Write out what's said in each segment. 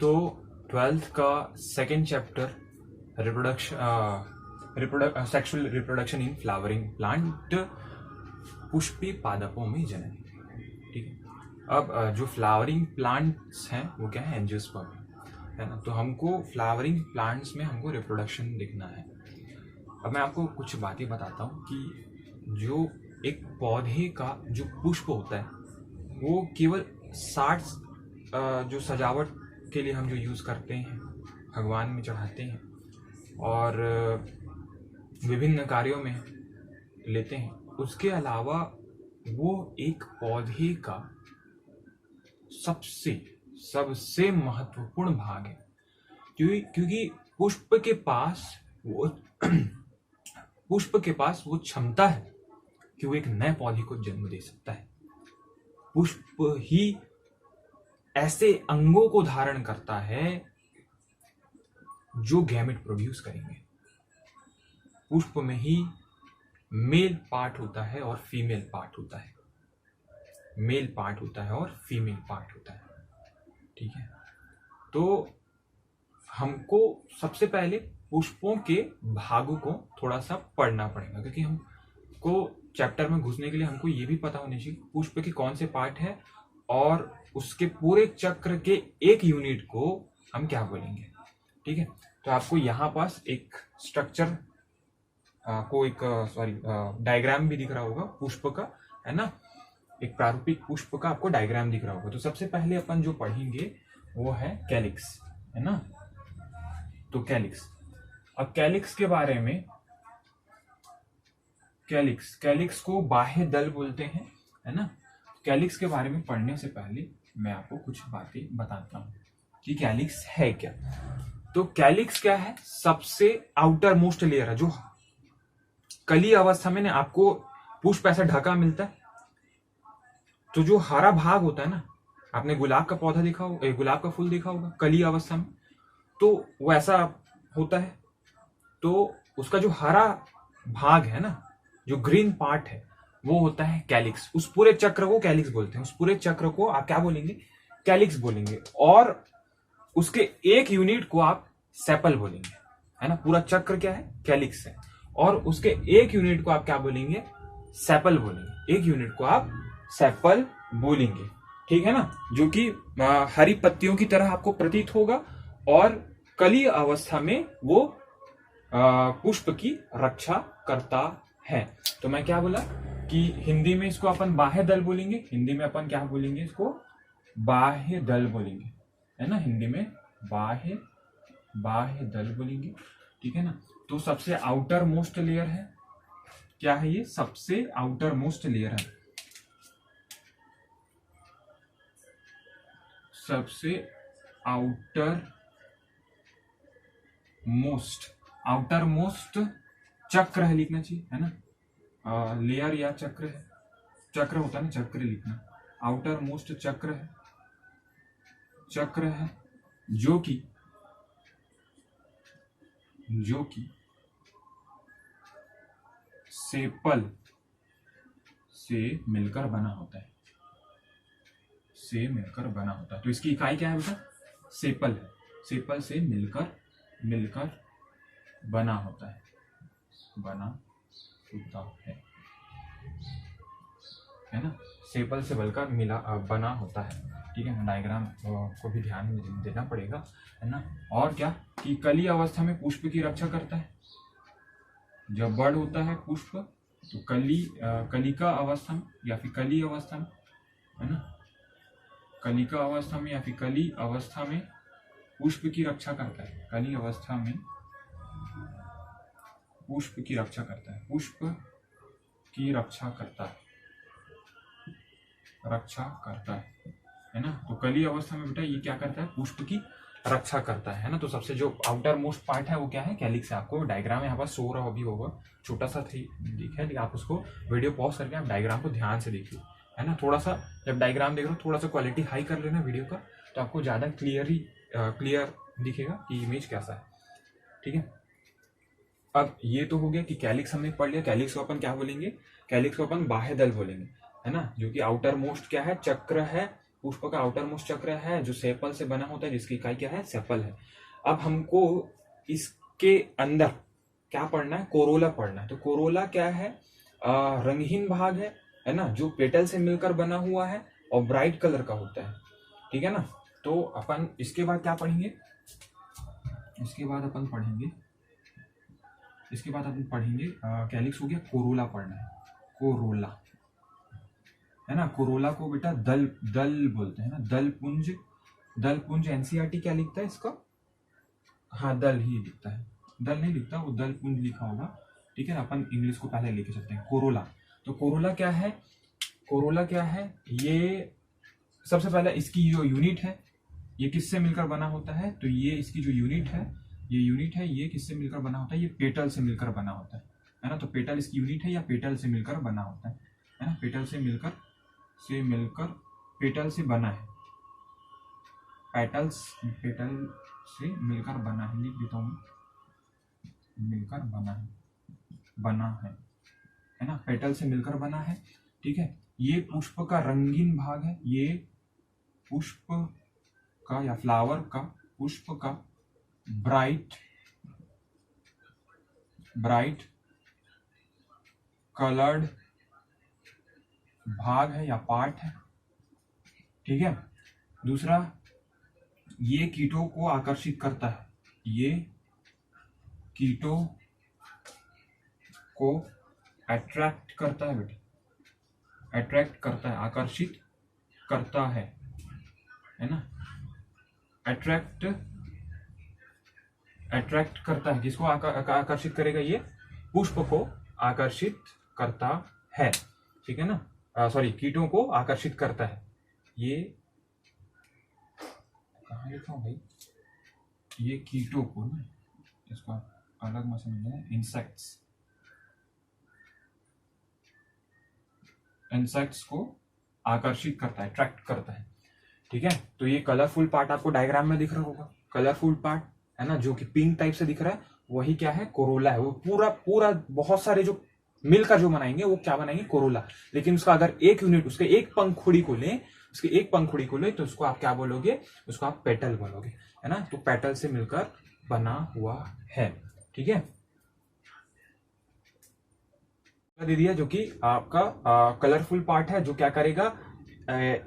तो 12th का second chapter sexual reproduction in flowering plant, Pushpi पादपों में जनन। ठीक है। अब जो फ्लावरिंग प्लांट्स हैं वो क्या है, एंजियोस्पर्म है ना। तो हमको फ्लावरिंग प्लांट्स में हमको रिप्रोडक्शन देखना है। अब मैं आपको कुछ बातें बताता हूँ कि जो एक पौधे का जो पुष्प होता है वो केवल 60 जो सजावट के लिए हम जो यूज़ करते हैं, भगवान में चढ़ाते हैं और विभिन्न कार्यों में लेते हैं, उसके अलावा वो एक पौधे का सबसे महत्वपूर्ण भाग है। क्योंकि पुष्प के पास वो क्षमता है कि वो एक नए पौधे को जन्म दे सकता है। पुष्प ही ऐसे अंगों को धारण करता है जो गैमेट प्रोड्यूस करेंगे। पुष्प में ही मेल पार्ट होता है और फीमेल पार्ट होता है, मेल पार्ट होता है और फीमेल पार्ट होता है। ठीक है। तो हमको सबसे पहले पुष्पों के भागों को थोड़ा सा पढ़ना पड़ेगा, क्योंकि हमको चैप्टर में घुसने के लिए हमको ये भी पता होना चाहिए पुष्प के कौन से पार्ट है और उसके पूरे चक्र के एक यूनिट को हम क्या बोलेंगे। ठीक है। तो आपको यहाँ पास एक स्ट्रक्चर को एक डायग्राम भी दिख रहा होगा पुष्प का, है ना। एक प्रारूपिक पुष्प का आपको डायग्राम दिख रहा होगा। तो सबसे पहले अपन जो पढ़ेंगे वो है कैलिक्स, है ना। तो कैलिक्स, अब कैलिक्स के बारे में, कैलिक्स को बाह्य दल बोलते हैं, है ना। कैलिक्स के बारे में पढ़ने से पहले मैं आपको कुछ बातें बताता हूँ कि कैलिक्स है क्या। तो कैलिक्स क्या है, सबसे आउटर मोस्ट लेयर है। जो कली अवस्था में ना आपको पुष्प ऐसा ढका मिलता है, तो जो हरा भाग होता है ना, आपने गुलाब का पौधा देखा होगा, गुलाब का फूल देखा होगा कली अवस्था में, तो वो ऐसा होता है। तो उसका जो हरा भाग है ना, जो ग्रीन पार्ट है, वो होता है कैलिक्स। उस पूरे चक्र को कैलिक्स बोलते हैं। उस पूरे चक्र को आप क्या बोलेंगे, कैलिक्स बोलेंगे। और उसके एक यूनिट को आप सेपल बोलेंगे, है ना। पूरा चक्र क्या है, कैलिक्स है, और उसके एक यूनिट को आप क्या बोलेंगे, सेपल बोलेंगे। एक यूनिट को आप सेपल बोलेंगे। ठीक है ना। जो कि हरी पत्तियों की तरह आपको प्रतीत होगा और कली अवस्था में वो पुष्प की रक्षा करता है। तो मैं क्या बोला कि हिंदी में इसको अपन बाह्य दल बोलेंगे। हिंदी में अपन क्या बोलेंगे, इसको बाह्य दल बोलेंगे, है ना। हिंदी में बाह्य दल बोलेंगे। ठीक है ना। तो सबसे आउटर मोस्ट लेयर है, क्या है ये, सबसे आउटर मोस्ट लेयर है, सबसे आउटर मोस्ट चक्र है, लिखना चाहिए, है ना। लेयर या चक्र है, चक्र होता है ना, चक्र लिखना। आउटर मोस्ट चक्र है जो कि सेपल से मिलकर बना होता है, तो इसकी इकाई क्या है बेटा, सेपल है। सेपल से मिलकर बना होता है, है ना। सेपल से मिलकर बना होता है। ठीक है। डायग्राम को भी ध्यान में देना पड़ेगा, है ना। और क्या कि कली अवस्था में पुष्प की रक्षा करता है। जब बड़ होता है पुष्प तो कलिका अवस्था में या फिर कली अवस्था में, है ना, कलिका अवस्था में या फिर कली अवस्था में पुष्प की रक्षा करता है। कली अवस्था में पुष्प की रक्षा करता है ना। तो कली अवस्था में बेटा ये क्या करता है, पुष्प की रक्षा करता है ना। तो सबसे जो आउटर मोस्ट पार्ट है वो क्या है, कैलिक्स है। आपको डायग्राम यहाँ पर शो रहा भी होगा, छोटा सा दिखा है, लेकिन आप उसको वीडियो पॉज करके आप डायग्राम को ध्यान से देखिए, है ना। थोड़ा सा जब डायग्राम देख रहे हो थोड़ा सा क्वालिटी हाई कर लेना वीडियो का, तो आपको ज्यादा क्लियर दिखेगा कि इमेज कैसा है। ठीक है। अब ये तो हो गया कि कैलिक्स हमने पढ़ लिया। कैलिक्स को अपन क्या बोलेंगे, कैलिक्स को अपन बाह्य दल बोलेंगे, है ना। जो कि आउटर मोस्ट क्या है, चक्र है पुष्प का आउटर मोस्ट चक्र है जो सेपल से बना होता है, जिसकी इकाई क्या है, सेपल है। अब हमको इसके अंदर क्या पढ़ना है, कोरोला पढ़ना है। तो कोरोला क्या है, रंगहीन भाग है ना, जो पेटल से मिलकर बना हुआ है और ब्राइट कलर का होता है, ठीक है ना। तो अपन इसके बाद क्या पढ़ेंगे, इसके बाद अपन पढ़ेंगे कैलिक्स हो गया, कोरोला पढ़ना है, कोरोला है ना। कोरोला को बेटा दल बोलते हैं ना, दल पुंज एनसीईआरटी क्या लिखता है इसका, हाँ दल ही लिखता है, दल नहीं लिखता, वो दल पुंज लिखा होगा, ठीक है ना। अपन इंग्लिश को पहले लेके चलते हैं, कोरोला। तो कोरोला क्या है, ये सबसे पहले इसकी जो यूनिट है ये किससे मिलकर बना होता है, तो ये इसकी जो यूनिट है, ये किससे मिलकर बना होता है, ये पेटल से मिलकर बना होता है ना। तो पेटल इसकी यूनिट है या पेटल से मिलकर बना होता है ना, पेटल से मिलकर पेटल से बना है, पेटल से मिलकर बना है, लिख देता हूँ, मिलकर बना है ना, पेटल से मिलकर बना है, ठीक है। ये पुष्प का रंगीन भाग है, ये पुष्प का या फ्लावर का, पुष्प का ब्राइट कलर्ड भाग है या पार्ट है, ठीक है। दूसरा, ये कीटों को आकर्षित करता है, ये कीटों को अट्रैक्ट करता है बेटा, अट्रैक्ट करता है, आकर्षित करता है ना। अट्रैक्ट करता है, किसको आकर्षित करेगा, ये पुष्प को आकर्षित करता है, ठीक है ना। सॉरी, कीटों को आकर्षित करता है, ये कहाँ लिखा हूँ भाई, ये कीटों को ना, इसको अलग मत समझना, इंसेक्ट्स को आकर्षित करता है, अट्रैक्ट करता है, ठीक है। तो ये कलरफुल पार्ट आपको डायग्राम में दिख रहा होगा, कलरफुल पार्ट है ना, जो कि पिंक टाइप से दिख रहा है, वही क्या है, कोरोला है। वो पूरा बहुत सारे जो मिलकर जो बनाएंगे वो क्या बनाएंगे, कोरोला। लेकिन उसका अगर एक यूनिट, उसके एक पंखुड़ी को ले, तो उसको आप क्या बोलोगे, उसको आप पेटल बोलोगे, है ना। तो पेटल से मिलकर बना हुआ है, ठीक है। दे दिया जो कि आपका कलरफुल पार्ट है, जो क्या करेगा,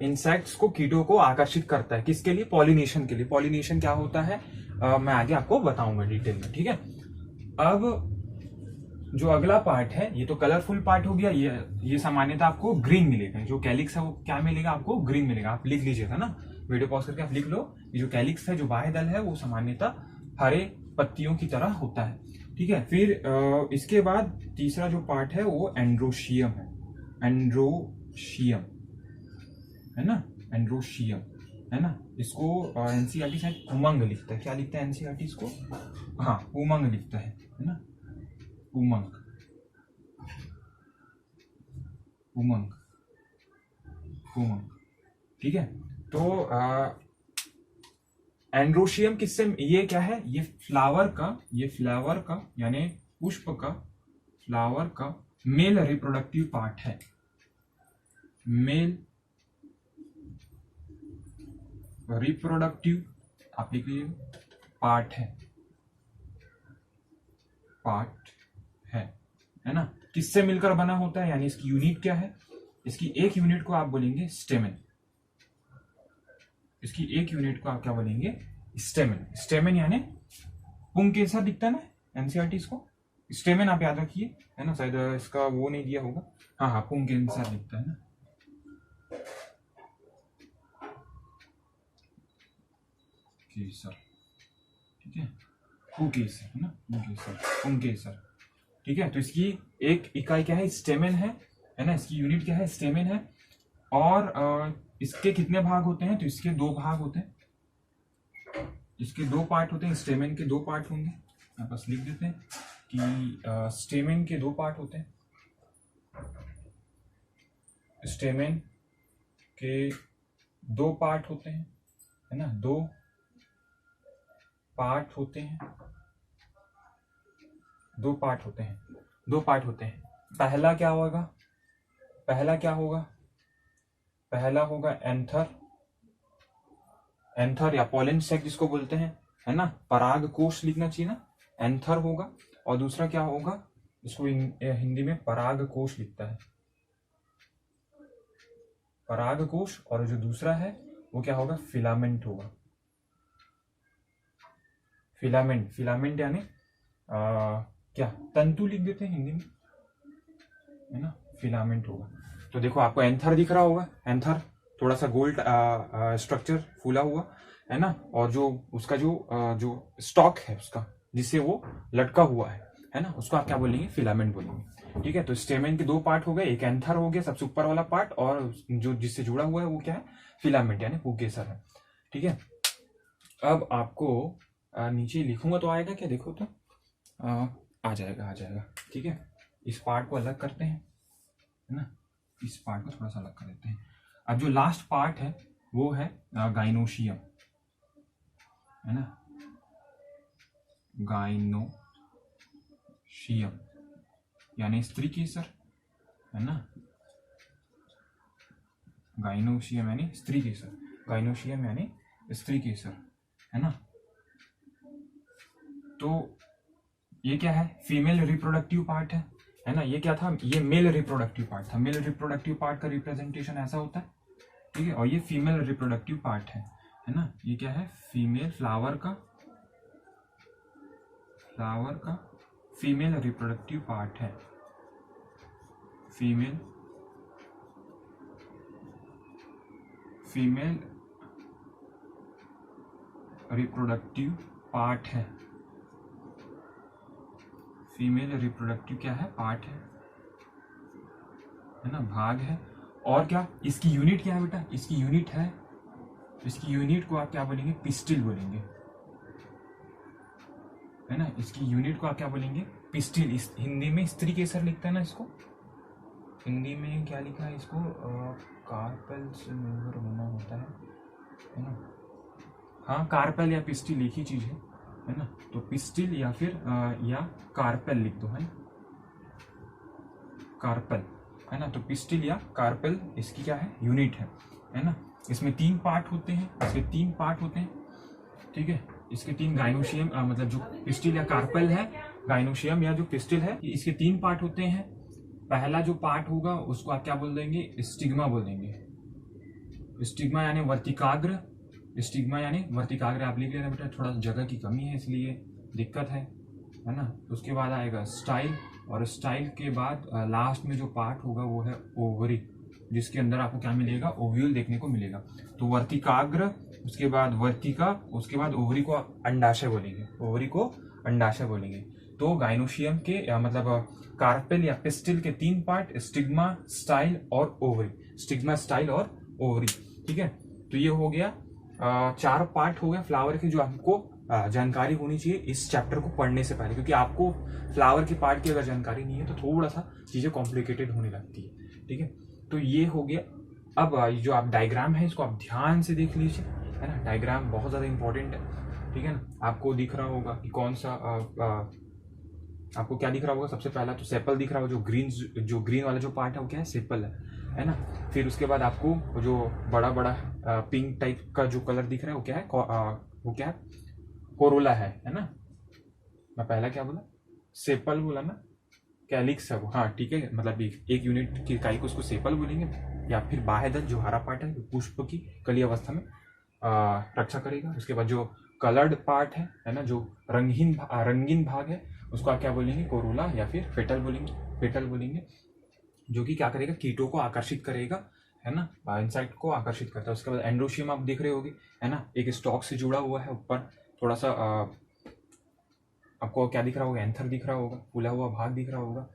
इंसेक्ट्स को, कीटों को आकर्षित करता है, किसके लिए, पॉलिनेशन के लिए। पॉलिनेशन क्या होता है, मैं आगे आपको बताऊंगा डिटेल में, ठीक है। अब जो अगला पार्ट है, ये तो कलरफुल पार्ट हो गया, ये सामान्यतः आपको ग्रीन मिलेगा, जो कैलिक्स है वो क्या मिलेगा, आपको ग्रीन मिलेगा। आप लिख लीजिएगा ना, वीडियो पॉज करके आप लिख लो, ये जो कैलिक्स है, जो बाह्य दल है, वो सामान्यतः हरे पत्तियों की तरह होता है, ठीक है। फिर इसके बाद तीसरा जो पार्ट है वो एंड्रोशियम है, एंड्रोशियम है ना, एंड्रोशियम है ना। इसको एनसीईआरटी शायद उमंग लिखता है, क्या लिखता है एनसीईआरटी इसको, हाँ उमंग लिखता है ना, उमंग, ठीक है। तो एंड्रोशियम किससे, ये क्या है, ये फ्लावर का यानी पुष्प का, फ्लावर का मेल रिप्रोडक्टिव पार्ट है, मेल रिप्रोडक्टिव, आप लिख लीजिए, पार्ट है ना। किससे मिलकर बना होता है, यानी इसकी यूनिट क्या है, इसकी एक यूनिट को आप बोलेंगे स्टेमेन, इसकी एक यूनिट को आप क्या बोलेंगे, स्टेमेन यानी पुंग कैसा दिखता है ना एनसीईआरटी, इसको स्टेमेन आप याद रखिए, है ना। शायद इसका वो नहीं दिया होगा, हाँ पुंग कैंसर दिखता है ना, केसर, ठीक है, पुंकेसर है ना, पुंकेसर, ठीक है। तो इसकी एक इकाई क्या है, स्टेमेन है ना, इसकी यूनिट क्या है, स्टेमेन है। और इसके कितने भाग होते हैं, तो इसके दो भाग होते हैं, इसके दो पार्ट होते हैं, स्टेमेन के दो पार्ट होंगे, यहाँ बस लिख देते हैं कि स्टेमेन के दो पार्ट होते हैं, स्टेमेन के दो पार्ट होते हैं, है ना, दो पार्ट होते हैं, दो पार्ट होते हैं। पहला क्या होगा, पहला होगा एंथर, एंथर या पोलन सैक जिसको बोलते हैं, है ना, पराग कोश लिखना चाहिए ना, एंथर होगा, और दूसरा क्या होगा, इसको हिंदी में पराग कोश लिखता है, पराग कोश, और जो दूसरा है वो क्या होगा, फिलामेंट होगा। फिलामेंट, फिलामेंट यानी क्या, तंतु लिख देते हैं हिंदी में, है ना, फिलामेंट होगा। तो देखो आपको एंथर दिख रहा होगा, एंथर थोड़ा सा गोल्ड स्ट्रक्चर फूला हुआ, है ना, और जो उसका जो स्टॉक है उसका जिससे वो लटका हुआ है ना, उसको आप क्या बोलेंगे, फिलामेंट बोलेंगे। ठीक है, तो स्टेमेन के दो पार्ट हो गए, एक एंथर हो गया सबसे ऊपर वाला पार्ट, और जो जिससे जुड़ा हुआ है वो क्या है, फिलामेंट यानी पुंकेसर है। ठीक है, अब आपको नीचे लिखूंगा तो आएगा क्या, देखो तो आ जाएगा। ठीक है, इस पार्ट को अलग करते हैं, है ना, इस पार्ट को थोड़ा सा अलग कर देते हैं। अब जो लास्ट पार्ट है वो है गाइनोशियम, है ना, गाइनोशियम यानी स्त्री केसर, है ना, गाइनोशियम यानी स्त्री केसर, गाइनोशियम यानी स्त्री केसर, है ना। तो ये क्या है, फीमेल रिप्रोडक्टिव पार्ट है ना, ये क्या था, ये मेल रिप्रोडक्टिव पार्ट था। मेल रिप्रोडक्टिव पार्ट का रिप्रेजेंटेशन ऐसा होता है, ठीक है, और ये फीमेल रिप्रोडक्टिव पार्ट है ना, ये क्या है, फीमेल फ्लावर का फीमेल रिप्रोडक्टिव पार्ट है, फीमेल रिप्रोडक्टिव पार्ट है, फीमेल रिप्रोडक्टिव क्या है, पार्ट है ना, भाग है। और क्या, इसकी यूनिट क्या है बेटा, इसकी यूनिट है, इसकी यूनिट को आप क्या बोलेंगे, पिस्टिल बोलेंगे, है ना, इसकी यूनिट को आप क्या बोलेंगे, पिस्टिल। इस हिंदी में स्त्री केसर लिखता है ना, इसको हिंदी में क्या लिखा है, इसको कार्पेल से मिलकर बना होता है ना, हाँ, कार्पेल या पिस्टिल एक ही चीज है ना, तो पिस्टिल या फिर या कार्पेल लिख दो, है ना, कार्पेल, है ना, तो पिस्टिल या कार्पेल इसकी क्या है, यूनिट है ना। इसमें 3 पार्ट होते हैं, इसके 3 पार्ट होते हैं, ठीक है, इसके 3 गाइनोशियम मतलब जो पिस्टिल या कार्पेल है, गाइनोशियम या जो पिस्टिल है, इसके 3 पार्ट होते हैं। पहला जो पार्ट होगा उसको आप क्या बोल देंगे, स्टिग्मा बोल देंगे, स्टिग्मा यानी वर्तिकाग्र, स्टिग्मा यानी वर्तिकाग्र आप लिख लेना बेटा, थोड़ा जगह की कमी है इसलिए दिक्कत है ना। उसके बाद आएगा स्टाइल, और स्टाइल के बाद लास्ट में जो पार्ट होगा वो है ओवरी, जिसके अंदर आपको क्या मिलेगा, ओव्यूल देखने को मिलेगा। तो वर्तिकाग्र, उसके बाद वर्तिका, उसके बाद ओवरी को अंडाशय बोलेंगे, ओवरी को अंडाशय बोलेंगे। तो गाइनोशियम के मतलब कार्पेल या पिस्टिल के 3 पार्ट, स्टिग्मा, स्टाइल और ओवरी, स्टिग्मा, स्टाइल और ओवरी। ठीक है, तो ये हो गया 4 पार्ट हो गया फ्लावर के, जो आपको जानकारी होनी चाहिए इस चैप्टर को पढ़ने से पहले, क्योंकि आपको फ्लावर के पार्ट की अगर जानकारी नहीं है तो थोड़ा सा चीजें कॉम्प्लिकेटेड होने लगती है। ठीक है, तो ये हो गया। अब जो आप डायग्राम है इसको आप ध्यान से देख लीजिए, है ना, डायग्राम बहुत ज्यादा इंपॉर्टेंट है। ठीक है ना, आपको दिख रहा होगा कि कौन सा आपको क्या दिख रहा होगा, सबसे पहला तो सेपल दिख रहा होगा, जो ग्रीन वाला जो पार्ट है वो क्या है, सेपल है ना। फिर उसके बाद आपको जो बड़ा बड़ा पिंक टाइप का जो कलर दिख रहा है वो क्या है, वो क्या है, कोरोला है ना। मैं पहला क्या बोला, सेपल बोला ना, कैलिक्स है वो, हाँ ठीक है, मतलब एक यूनिट की इकाई को उसको सेपल बोलेंगे, या फिर बाह्यदल जो हरा पार्ट है, पुष्प की कली अवस्था में रक्षा करेगा। उसके बाद जो कलर्ड पार्ट है ना, जो रंगीन भाग है, उसको आप क्या बोलेंगे, कोरोला या फिर पेटल बोलेंगे, जो कि क्या करेगा, कीटों को आकर्षित करेगा, है ना, इंसेक्ट को आकर्षित करता है। उसके बाद एंड्रोशियम आप देख रहे होगे, है ना, एक स्टॉक से जुड़ा हुआ है, ऊपर थोड़ा सा आपको क्या दिख रहा होगा, एंथर दिख रहा होगा, फूला हुआ भाग दिख रहा होगा।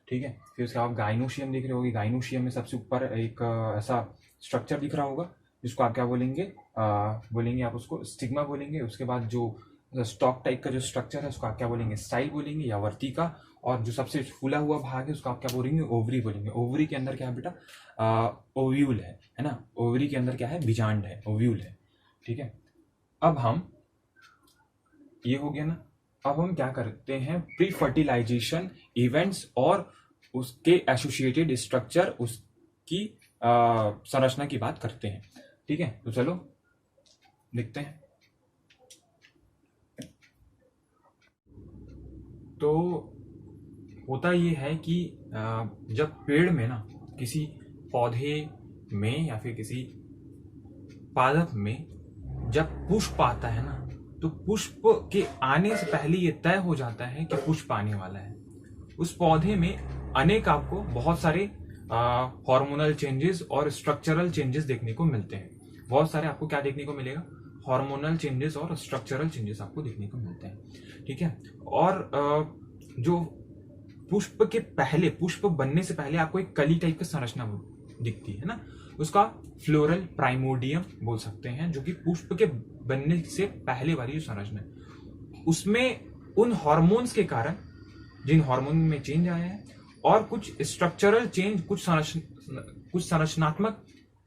ठीक है, फिर उसके बाद गाइनोशियम देख रहे होगे, गाइनोशियम में सबसे ऊपर एक ऐसा स्ट्रक्चर दिख रहा होगा, जिसको आप क्या बोलेंगे, बोलेंगे आप उसको स्टिग्मा बोलेंगे। उसके बाद जो स्टॉक टाइप का जो स्ट्रक्चर है उसको आप क्या बोलेंगे, स्टाइल बोलेंगे या वर्तिका। और जो सबसे फूला हुआ भाग है उसको आप क्या बोलेंगे, ओवरी बोलेंगे। ओवरी के अंदर क्या है बेटा, ओव्यूल है ना, ओवरी के अंदर क्या है, बीजांड है, ओव्यूल है। ठीक है, अब हम ये हो गया ना, अब हम क्या करते हैं, प्री फर्टिलाइजेशन इवेंट्स और उसके एसोसिएटेड स्ट्रक्चर, उसकी संरचना की बात करते हैं। ठीक है, तो चलो लिखते हैं। तो होता ये है कि जब पेड़ में ना, किसी पौधे में या फिर किसी पादप में जब पुष्प आता है ना, तो पुष्प के आने से पहले ये तय हो जाता है कि पुष्प आने वाला है। उस पौधे में अनेक आपको बहुत सारे हार्मोनल चेंजेस और स्ट्रक्चरल चेंजेस देखने को मिलते हैं। बहुत सारे आपको क्या देखने को मिलेगा? हार्मोनल चेंजेस और स्ट्रक्चरल चेंजेस आपको देखने को मिलते हैं। ठीक है। और जो पुष्प के पहले, पुष्प बनने से पहले आपको एक कली टाइप की संरचना दिखती है ना, उसका फ्लोरल प्राइमोडियम बोल सकते हैं, जो कि पुष्प के बनने से पहले वाली जो संरचना है, उसमें उन हार्मोन्स के कारण, जिन हार्मोन में चेंज आया है और कुछ स्ट्रक्चरल चेंज, कुछ संरचनात्मक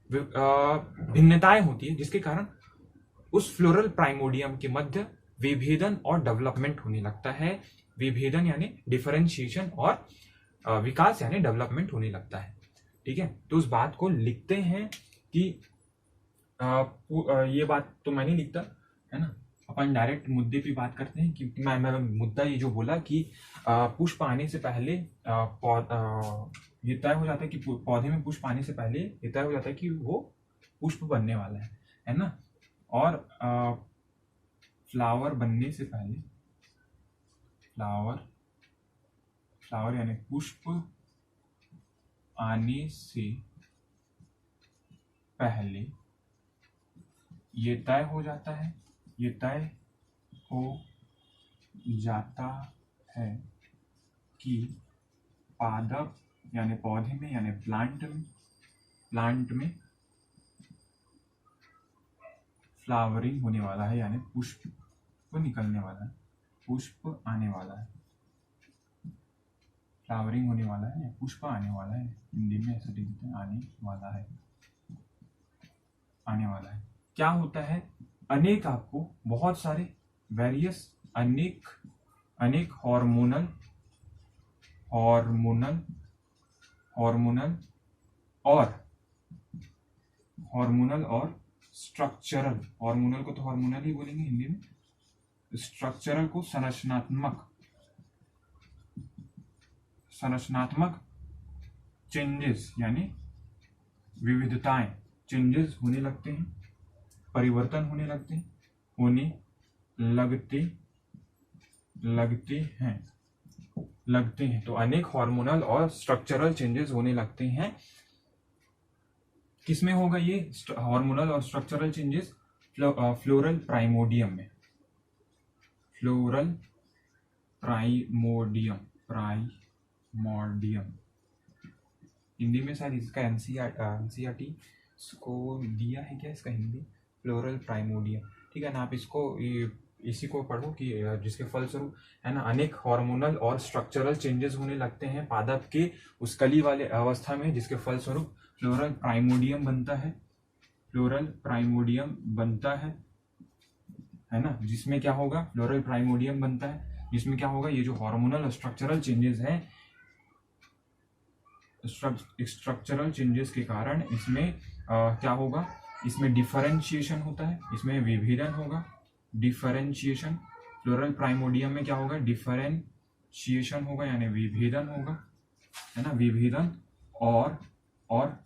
भिन्नताएं होती है, जिसके कारण उस फ्लोरल प्राइमोडियम के मध्य विभेदन और डेवलपमेंट होने लगता है। विभेदन यानी डिफरेंशिएशन और विकास यानी डेवलपमेंट होने लगता है। ठीक है। तो उस बात को लिखते हैं कि ये बात तो मैं नहीं लिखता है ना, अपन डायरेक्ट मुद्दे पे बात करते हैं कि मैं मुद्दा ये जो बोला कि पुष्प आने से पहले ये तय हो जाता है कि पौधे में पुष्प आने से पहले ये तय हो जाता है कि वो पुष्प बनने वाला है ना। और फ्लावर बनने से पहले, फ्लावर यानी पुष्प आने से पहले ये तय हो जाता है, ये तय हो जाता है कि पादप यानी पौधे में यानी प्लांट में फ्लावरिंग होने वाला है, यानी पुष्प निकलने वाला है, पुष्प आने वाला है, फ्लावरिंग होने वाला है या पुष्प आने वाला है। हिंदी में ऐसा लिखते हैं, आने वाला है, आने वाला है। क्या होता है? अनेक आपको बहुत सारे वेरियस अनेक हार्मोनल और स्ट्रक्चरल, हार्मोनल को तो हार्मोनल ही बोलेंगे हिंदी में, स्ट्रक्चरल को संरचनात्मक चेंजेस यानी विविधताएं, चेंजेस होने लगते हैं, परिवर्तन होने लगते हैं। तो अनेक हार्मोनल और स्ट्रक्चरल चेंजेस होने लगते हैं। किसमें होगा ये हार्मोनल और स्ट्रक्चरल चेंजेस? फ्लोरल प्राइमोडियम में, फ्लोरल प्राइमोडियम हिंदी में शायद इसका एनसीईआरटी को दिया है क्या इसका हिंदी? Floral primordium. ठीक है ना। आप इसको इसी को पढ़ो कि जिसके फलस्वरूप है ना अनेक हार्मोनल और स्ट्रक्चरल चेंजेस होने लगते हैं पादप के उस कली वाले अवस्था में, जिसके फलस्वरूप फ्लोरल प्राइमोडियम बनता है, फ्लोरल प्राइमोडियम बनता है ना। जिसमें क्या होगा? फ्लोरल प्राइमोडियम बनता है, जिसमें क्या होगा? ये जो हार्मोनल और स्ट्रक्चरल चेंजेस हैं, स्ट्रक्चरल चेंजेस के कारण इसमें क्या होगा? इसमें डिफरेंशिएशन होता है, इसमें विभेदन होगा, डिफरेंशिएशन। फ्लोरल प्राइमोडियम में क्या होगा? डिफरेंशिएशन होगा यानी विभेदन होगा, है ना। विभेदन और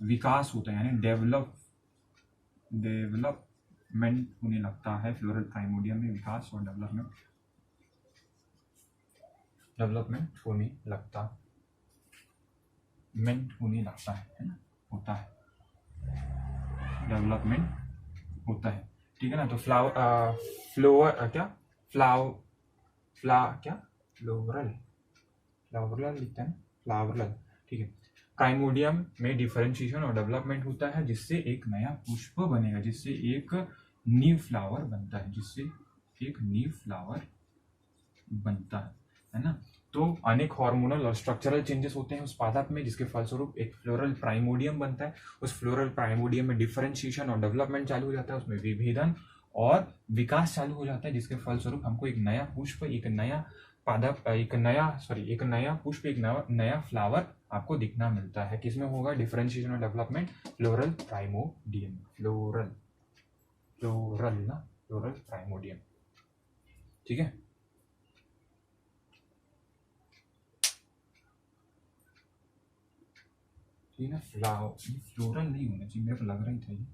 विकास होता है यानी डेवलपमेंट होने लगता है। फ्लोरल प्राइमोडियम में विकास और डेवलपमेंट होने लगता है ना, होता है, डेवलपमेंट होता है। ठीक है ना। तो फ्लोरल लिखते हैं, फ्लावरल। ठीक है। प्राइमोडियम में डिफरेंशिएशन और डेवलपमेंट होता है, जिससे एक नया पुष्प बनेगा, जिससे एक न्यू फ्लावर बनता है ना। तो अनेक हार्मोनल और स्ट्रक्चरल चेंजेस होते हैं उस पादप में, जिसके फलस्वरूप एक फ्लोरल प्राइमोडियम बनता है। उस फ्लोरल प्राइमोडियम में डिफरेंशिएशन और डेवलपमेंट चालू हो जाता है, उसमें विभेदन और विकास चालू हो जाता है, जिसके फलस्वरूप हमको एक नया पुष्प, एक नया पुष्प, एक नया फ्लावर आपको दिखना मिलता है। किसमें होगा? डिफरेंशिएशन और development floral primordium, floral floral ना, फ्लोरल प्राइमोडियम, ठीक है। ये ना फ्लोरल नहीं होना चाहिए, मेरे को लग रहा ही था ये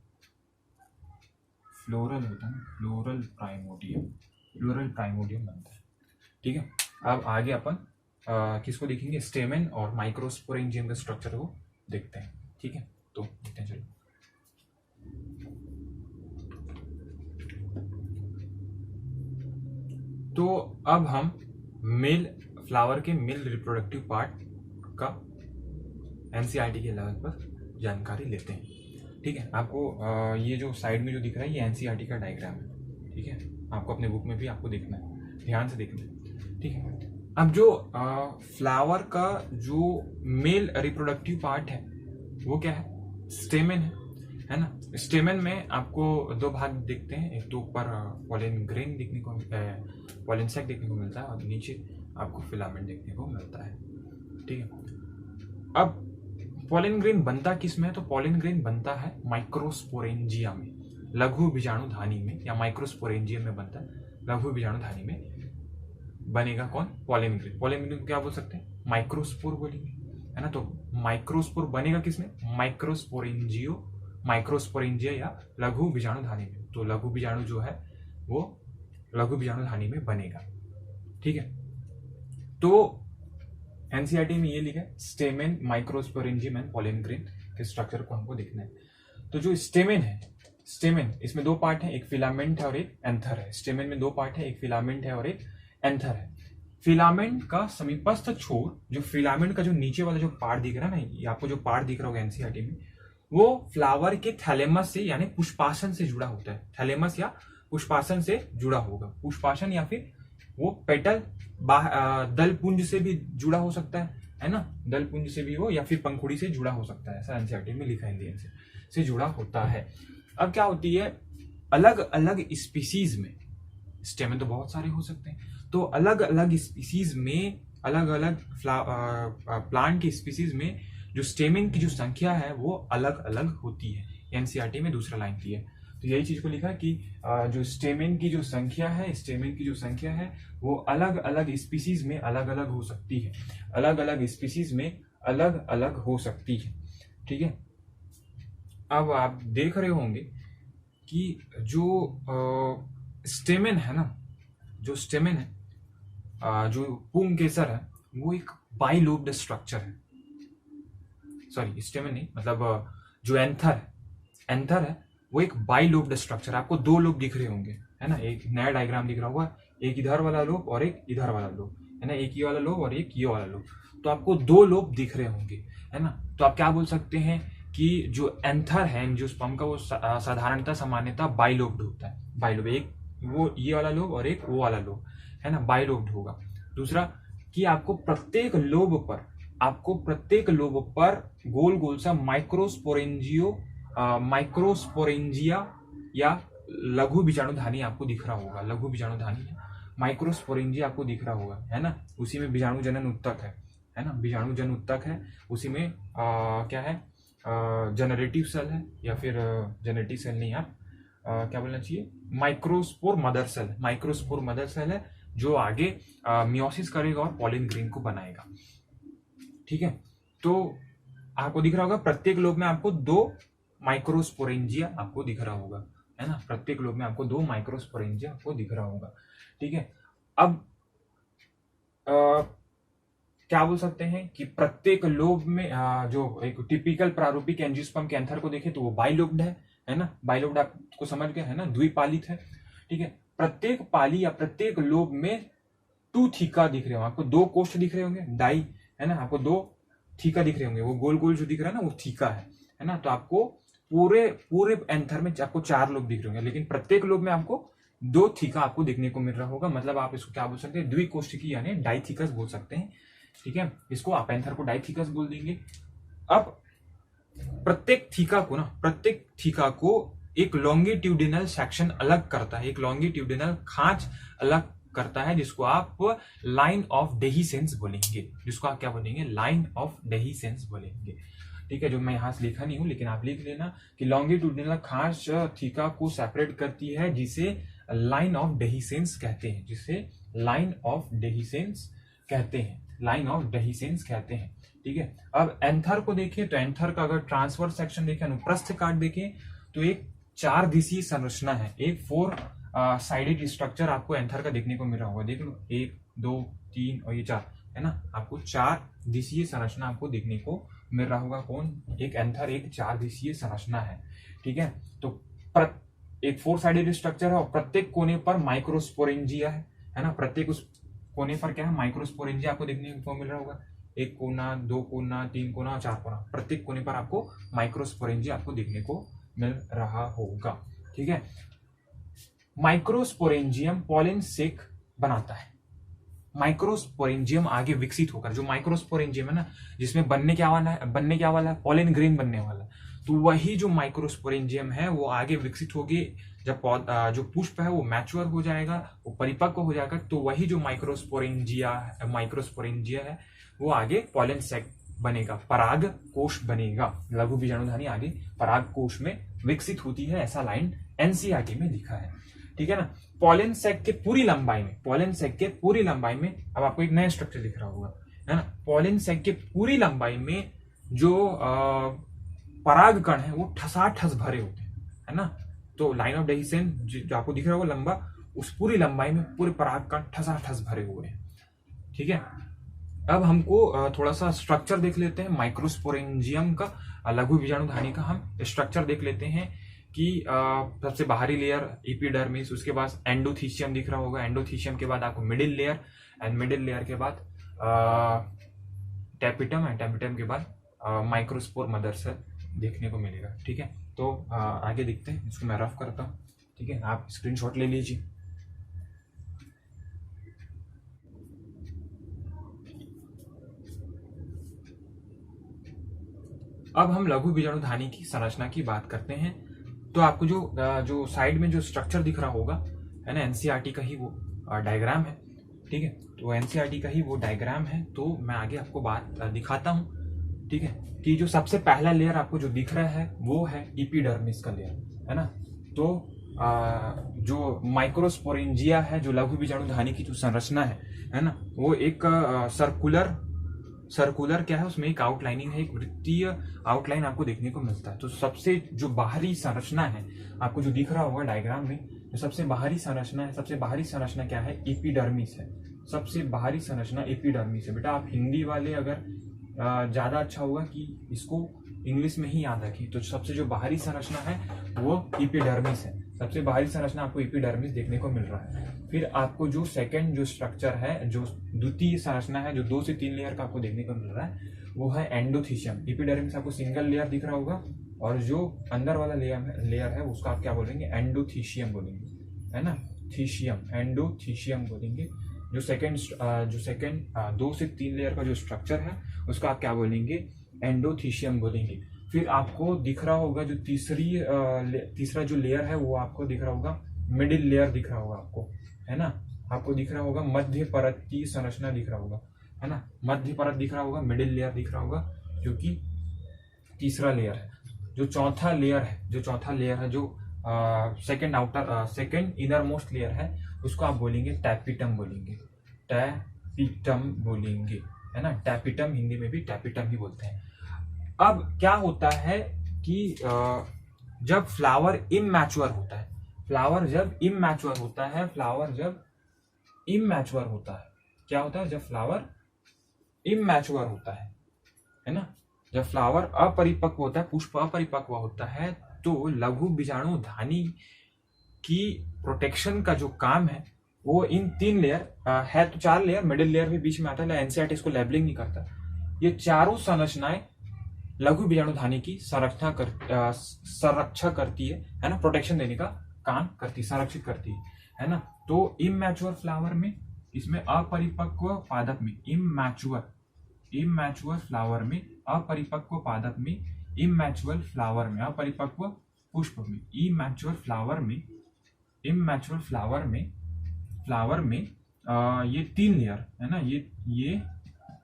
फ्लोरल होता है ना, फ्लोरल प्राइमोडियम, फ्लोरल प्राइमोडियम बनता है, ठीक है। अब आगे अपन किसको देखेंगे, स्टेमेन और माइक्रोस्पोरेंजियम के स्ट्रक्चर को देखते हैं, ठीक है। तो देखते हैं चलो। तो अब हम मेल फ्लावर के मेल रिप्रोडक्टिव पार्ट का एनसीईआरटी के लेवल पर जानकारी लेते हैं, ठीक है। आपको ये जो साइड में जो दिख रहा है ये एनसीईआरटी का डायग्राम है, ठीक है। आपको अपने बुक में भी आपको देखना है, ध्यान से देखना है, ठीक है। अब जो फ्लावर का जो मेल रिप्रोडक्टिव पार्ट है वो क्या है, स्टेमेन है ना। स्टेमेन में आपको दो भाग दिखते हैं, एक तो ऊपर पॉलन ग्रेन देखने को, पॉलन सैक देखने को मिलता है, और नीचे आपको फिलामेंट देखने को मिलता है, ठीक है। अब पॉलन ग्रेन बनता किस में है, तो पॉलन ग्रेन बनता है माइक्रोस्पोरेंजिया में, लघु बीजाणुधानी में, या माइक्रोस्पोरेंजिया में बनता है, लघु बीजाणुधानी में बनेगा कौन, पॉलन ग्रेन। पॉलन ग्रेन को क्या बोल सकते हैं, माइक्रोस्पोर बोलेंगे, है ना। तो माइक्रोस्पोर बनेगा किसमें, माइक्रोस्पोरेंजिया या लघु बीजाणुधानी में। तो लघु बीजाणु जो है वो लघु बीजाणुधानी में बनेगा, ठीक है। तो एनसीईआरटी में ये लिखा है stamen, microsporangium and pollen grain के स्ट्रक्चर को हमको देखना है। तो जो स्टेमेन है, स्टेमेन इसमें दो पार्ट है, एक फिलामेंट है और एक एंथर है। स्टेमेन में दो पार्ट है, एक फिलामेंट है और एक एंथर है। फिलामेंट का समीपस्थ छोर, जो फिलामेंट का जो नीचे वाला जो पार्ट दिख रहा है ना, ये आपको जो पार्ट दिख रहा होगा एनसीईआरटी में, वो फ्लावर के थैलेमस से यानी पुष्पासन से जुड़ा होता है। थैलेमस या पुष्पासन से जुड़ा होगा, पुष्पासन या फिर वो पेटल दल पुंज से भी जुड़ा हो सकता है ना, दल पुंज से भी हो, या फिर पंखुड़ी से जुड़ा हो सकता है, ऐसा एनसीईआरटी में लिखा है, से जुड़ा होता है। अब क्या होती है, अलग अलग स्पीसीज में, स्टेमेन तो बहुत सारे हो सकते हैं, तो अलग अलग स्पीसीज में, अलग अलग प्लांट की स्पीसीज में जो स्टेमेन की जो संख्या है वो अलग अलग होती है। एनसीईआरटी में दूसरा लाइन की है, तो यही चीज को लिखा कि जो स्टेमेन की जो संख्या है, स्टेमेन की जो संख्या है वो अलग अलग स्पीसीज में अलग अलग हो सकती है, अलग अलग स्पीसीज में अलग अलग हो सकती है, ठीक है। अब आप देख रहे होंगे कि जो स्टेमेन है ना, जो स्टेमेन है, जो पुंकेसर है, वो एक बाइलोब्ड स्ट्रक्चर है। सॉरी, स्टेमेन नहीं, मतलब जो एंथर है वो एक बाइलोब्ड स्ट्रक्चर। आपको दो लोब दिख रहे होंगे, है ना, एक नया डायग्राम दिख रहा होगा, एक इधर वाला लोब और एक इधर वाला लोब, है ना, एक ये वाला लोब और एक ये वाला लोब। तो आपको दो लोब दिख रहे होंगे, है ना। तो आप क्या बोल सकते हैं कि जो एंथर है एंजियोस्पर्म का, वो साधारणतः सामान्यतः बाइलोब्ड होता है। बाइलोब, एक वो ये वाला लोब और एक वो वाला लोब, है ना, बाइलोब्ड होगा। दूसरा कि आपको प्रत्येक लोब पर गोल गोल सा माइक्रोस्पोरेंजिया या लघु बीजाणुधानी आपको दिख रहा होगा। लघु बीजाणुधानी है, माइक्रोस्पोरेंजिया आपको दिख रहा होगा, है ना। उसी में बीजाणु जनन उत्तक है ना, बीजाणु जन उत्तक है। उसी में क्या है, जनरेटिव सेल है, या फिर जनरेटिव सेल नहीं, आप क्या बोलना चाहिए, माइक्रोस्पोर मदर सेल है, जो आगे मियोसिस करेगा और पॉलन ग्रेन को बनाएगा, ठीक है। तो आपको दिख रहा होगा प्रत्येक लोब में आपको दो माइक्रोस्पोरेंजिया आपको दिख रहा होगा, है ना। प्रत्येक लोब में आपको दो माइक्रोस्पोरेंजिया आपको दिख रहा होगा, ठीक है। अब क्या बोल सकते हैं कि प्रत्येक लोब में जो एक टिपिकल प्रारूपिक एंजियोस्पर्म के एंथर को देखें तो वो बाइलोब्ड है ना। बाइलोब्ड आपको समझ गए, है ना, द्विपालित है, ठीक है। प्रत्येक पाली या प्रत्येक लोब में टू थीका दिख रहे होंगे आपको, दो कोष्ठ दिख रहे होंगे, डाई, है ना, आपको दो थीका दिख रहे होंगे, वो गोल गोल जो दिख रहा है ना वो थीका है ना। तो आपको पूरे एंथर में आपको चार लोब दिख रहे होंगे, लेकिन प्रत्येक लोब में आपको दो थीका आपको देखने को मिल रहा होगा। मतलब आप इसको क्या बोल सकते हैं, द्विकोष्ठिकी यानी डाइथीकस बोल सकते हैं, ठीक है। इसको आप एंथर को डाइथीकस बोल देंगे। अब प्रत्येक थीका को एक लॉन्गिट्यूडिनल सेक्शन अलग करता है, एक लॉन्गिट्यूडिनल खांच अलग करता है, जिसको आप लाइन ऑफ डेहिसेंस बोलेंगे, जिसको आप क्या बोलेंगे, लाइन ऑफ डेहिसेंस बोलेंगे, ठीक है, जो मैं यहाँ से लिखा नहीं हूँ लेकिन आप लिख लेना कि लॉन्गिट्यूडिनल खांच थीका को सेपरेट करती है, जिसे लाइन ऑफ डेहिसेंस कहते हैं, जिसे लाइन ऑफ डेहिसेंस कहते हैं, लाइन ऑफ डेहिसेंस कहते हैं। ठीक है, अब एंथर को देखें तो एंथर का अगर ट्रांसवर्स सेक्शन देखें, अनुप्रस्थ काट देखें, तो एक 4 दिशीय संरचना है, एक 4 साइडेड स्ट्रक्चर आपको एंथर का देखने को मिल रहा होगा। देख लो 1 2 3 और ये 4 है ना, आपको 4 दिशीय संरचना आपको देखने को मिल रहा होगा। कौन? एक एंथर एक 4 दिशीय संरचना है। ठीक है, तो एक 4 साइडेड स्ट्रक्चर है और प्रत्येक कोने पर माइक्रोस्पोरेंजिया है ना, प्रत्येक उस कोने पर क्या है, माइक्रोस्पोरेंजिया आपको देखने को मिल रहा होगा। 1 कोना, 2 कोना, 3 कोना और 4 कोना, प्रत्येक कोने पर आपको माइक्रोस्पोरेंजिया आपको देखने को मिल रहा होगा। ठीक है, माइक्रोस्पोरेंजियम पॉलन सेक बनाता है। माइक्रोस्पोरेंजियम आगे विकसित होकर, जो माइक्रोस्पोरेंजियम है ना, जिसमें बनने क्या वाला है, पॉलन ग्रेन बनने वाला है, तो वही जो माइक्रोस्पोरेंजियम है वो आगे विकसित होगी। जब जो पुष्प है वो मैच्योर हो जाएगा, वो परिपक्व हो जाएगा, तो वही जो माइक्रोस्पोरेंजिया है वो आगे पॉलन सैक बनेगा, पराग कोश बनेगा। लघु बीजाणुधानी आगे पराग कोश में विकसित होती है, ऐसा लाइन एनसीईआरटी में लिखा है। ठीक है ना, पॉलन सैक के पूरी लंबाई में, अब आपको एक नया स्ट्रक्चर दिख रहा होगा, है ना, पॉलन सैक के पूरी लंबाई में जो पराग कण है वो ठसाठस भरे होते हैं, है ना। तो लाइन ऑफ डेहिसेंस जो आपको दिख रहा होगा लंबा, उस पूरी लंबाई में पूरे पराग कण ठसाठस भरे हुए हैं। ठीक है, अब हमको थोड़ा सा स्ट्रक्चर देख लेते हैं माइक्रोस्पोरेंजियम का, लघु बीजाणुधानी का हम स्ट्रक्चर देख लेते हैं कि सबसे बाहरी लेयर एपिडर्मिस, उसके बाद एंडोथीशियम दिख रहा होगा, एंडोथीशियम के बाद आपको middle layer, and middle layer के बाद टैपिटम, एंड टैपिटम के बाद माइक्रोस्पोर मदर सेल देखने को मिलेगा। ठीक है, तो आगे देखते हैं, इसको मैं रफ करता हूँ। ठीक है, आप स्क्रीनशॉट ले लीजिए। अब हम लघु बीजाणुधानी की संरचना की बात करते हैं। तो आपको जो साइड में जो स्ट्रक्चर दिख रहा होगा, है ना, एनसीईआरटी का ही वो डायग्राम है। ठीक है, तो एनसीईआरटी का ही वो डायग्राम है, तो मैं आगे आपको बात दिखाता हूँ। ठीक है, कि जो सबसे पहला लेयर आपको जो दिख रहा है वो है एपिडर्मिस का लेयर, है ना। तो जो माइक्रोस्पोरेंजिया है, जो लघु बीजाणुधानी की जो संरचना है ना, वो एक सर्कुलर क्या है, उसमें एक आउटलाइनिंग है, एक वृत्तीय आउटलाइन आपको देखने को मिलता है। तो सबसे जो बाहरी संरचना है आपको जो दिख रहा होगा डायग्राम में, जो सबसे बाहरी संरचना क्या है, एपिडर्मिस है। सबसे बाहरी संरचना एपिडर्मिस है। बेटा आप हिंदी वाले अगर ज्यादा अच्छा होगा कि इसको इंग्लिश में ही याद रखें। तो सबसे जो बाहरी संरचना है वो एपिडर्मिस है, सबसे बाहरी संरचना आपको एपिडर्मिस देखने को मिल रहा है। फिर आपको जो सेकंड जो स्ट्रक्चर है, जो द्वितीय संरचना है, जो 2 से 3 लेयर का आपको देखने को मिल रहा है, वो है एंडोथीशियम। एपिडर्मिस आपको सिंगल लेयर दिख रहा होगा, और जो अंदर वाला लेयर है उसका आप क्या बोलेंगे, एंडोथीशियम बोलेंगे, है ना, थीशियम, एंडोथीशियम बोलेंगे। जो सेकंड 2 से 3 लेयर का जो स्ट्रक्चर है उसका आप क्या बोलेंगे, एंडोथीशियम बोलेंगे। फिर आपको दिख रहा होगा जो तीसरा जो लेयर है वो आपको दिख रहा होगा, मिडिल लेयर दिख रहा होगा आपको, है ना, आपको दिख रहा होगा मध्य परत की संरचना दिख रहा होगा, है ना, मध्य परत दिख रहा होगा, मिडिल लेयर दिख रहा होगा, जो कि तीसरा लेयर है। जो चौथा लेयर है, जो सेकंड इनर मोस्ट लेयर है, उसको आप बोलेंगे टैपिटम बोलेंगे, है ना, टैपिटम, हिंदी में भी टैपिटम ही बोलते हैं। अब क्या होता है कि जब फ्लावर इमैच्योर होता है, क्या होता है जब फ्लावर इमैच्योर होता है ना, जब फ्लावर अपरिपक्व होता है, पुष्प अपरिपक्व होता है, तो लघु बीजाणुधानी की प्रोटेक्शन का जो काम है वो इन 3 लेयर है, तो 4 लेयर, मिडिल लेयर भी बीच में आता है, एनसीईआरटी इसको लेबलिंग नहीं करता। ये चारों संरचनाएं लघु बीजाणुधानी की संरक्षा करती है ना, प्रोटेक्शन देने का काम करती, संरक्षित करती है ना। तो इमैच्योर फ्लावर में, इसमें अपरिपक्व पादप में, इमैच्योर फ्लावर में, अपरिपक्व पादप में, इमैच्योर फ्लावर में, अपरिपक्व पुष्प में, इमैच्योर फ्लावर में ये 3 लेयर है ना, ये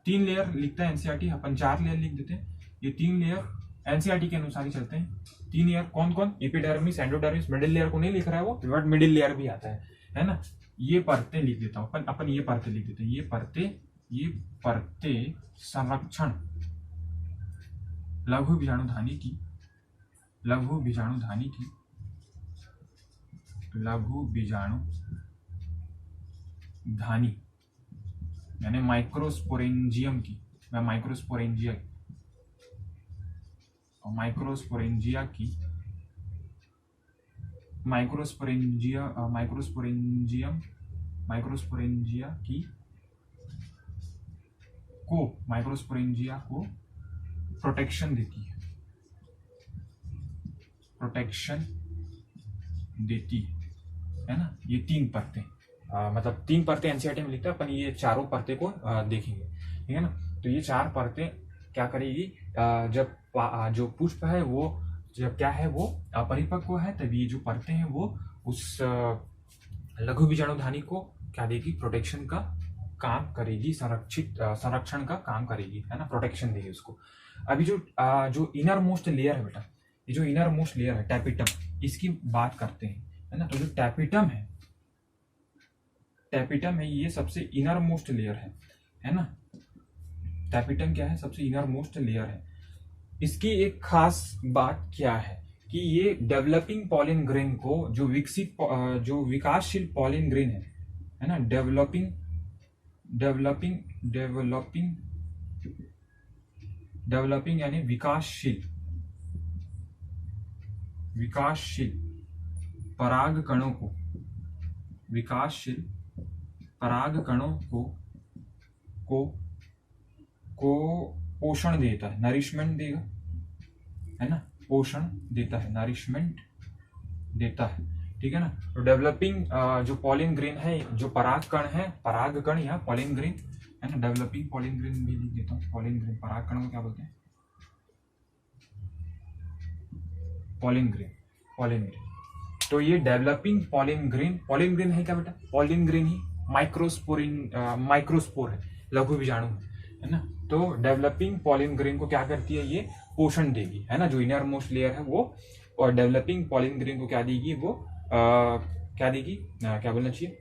3 लेयर लिखता है एनसीईआरटी, अपन 4 लेयर लिख देते हैं। ये 3 लेयर एनसीईआरटी के अनुसार ही चलते हैं। 3 लेयर कौन कौन, एपिडर्मिस, एंडोडर्मिस, मिडिल लेयर को नहीं लिख रहा है वो, बट मिडिल लेयर भी आता है ना। ये परतें लिख देता हूं अपन ये परतें लिख देते हैं। ये परतें संरक्षण लघु बीजाणुधानी की यानी माइक्रोस्पोरेंजियम की, माइक्रोस्पोरेंजिया को प्रोटेक्शन देती है ना। ये 3 परतें, मतलब 3 परतें एनसीईआरटी में लिखता है, अपन ये चारों परतें को देखेंगे, ठीक है ना। तो ये 4 परतें क्या करेगी, जब जो पुष्प है वो जब क्या है वो परिपक्व है, तब ये जो परतें हैं वो उस लघु बीजाणुधानी को क्या देगी, प्रोटेक्शन का काम करेगी, संरक्षण का काम करेगी, है ना, प्रोटेक्शन देगी उसको। अभी जो इनर मोस्ट लेयर है बेटा, ये जो इनर मोस्ट लेयर है टैपिटम, इसकी बात करते हैं, है ना। तो जो टैपिटम है ये सबसे इनर मोस्ट लेयर है ना। टैपिटम क्या है, सबसे इनर मोस्ट लेयर है। इसकी एक खास बात क्या है कि ये डेवलपिंग पॉलिन ग्रेन को, जो विकासशील पॉलिन ग्रेन है ना, डेवलपिंग यानी विकासशील पराग कणों को पोषण देता है, नरिशमेंट देगा, है ना, पोषण देता है, नरिशमेंट देता है, ठीक है ना। तो डेवलपिंग जो पॉलिन ग्रेन है, जो परागकण या पॉलिन ग्रेन है ना, डेवलपिंग पॉलिन ग्रेन भी लिख देता हूँ। पॉलिन ग्रेन, परागकण को क्या बोलते हैं, पॉलिन ग्रेन। तो ये डेवलपिंग पॉलिन ग्रेन है क्या बेटा, पॉलिन ग्रेन ही माइक्रोस्पोर है, लघु बीजाणु है ना। तो डेवलपिंग पॉलिन ग्रेन को क्या करती है, ये पोषण देगी, है ना, जो इनर मोस्ट लेयर है वो, और डेवलपिंग पॉलिन ग्रेन को क्या देगी, वो क्या देगी, क्या बोलना चाहिए,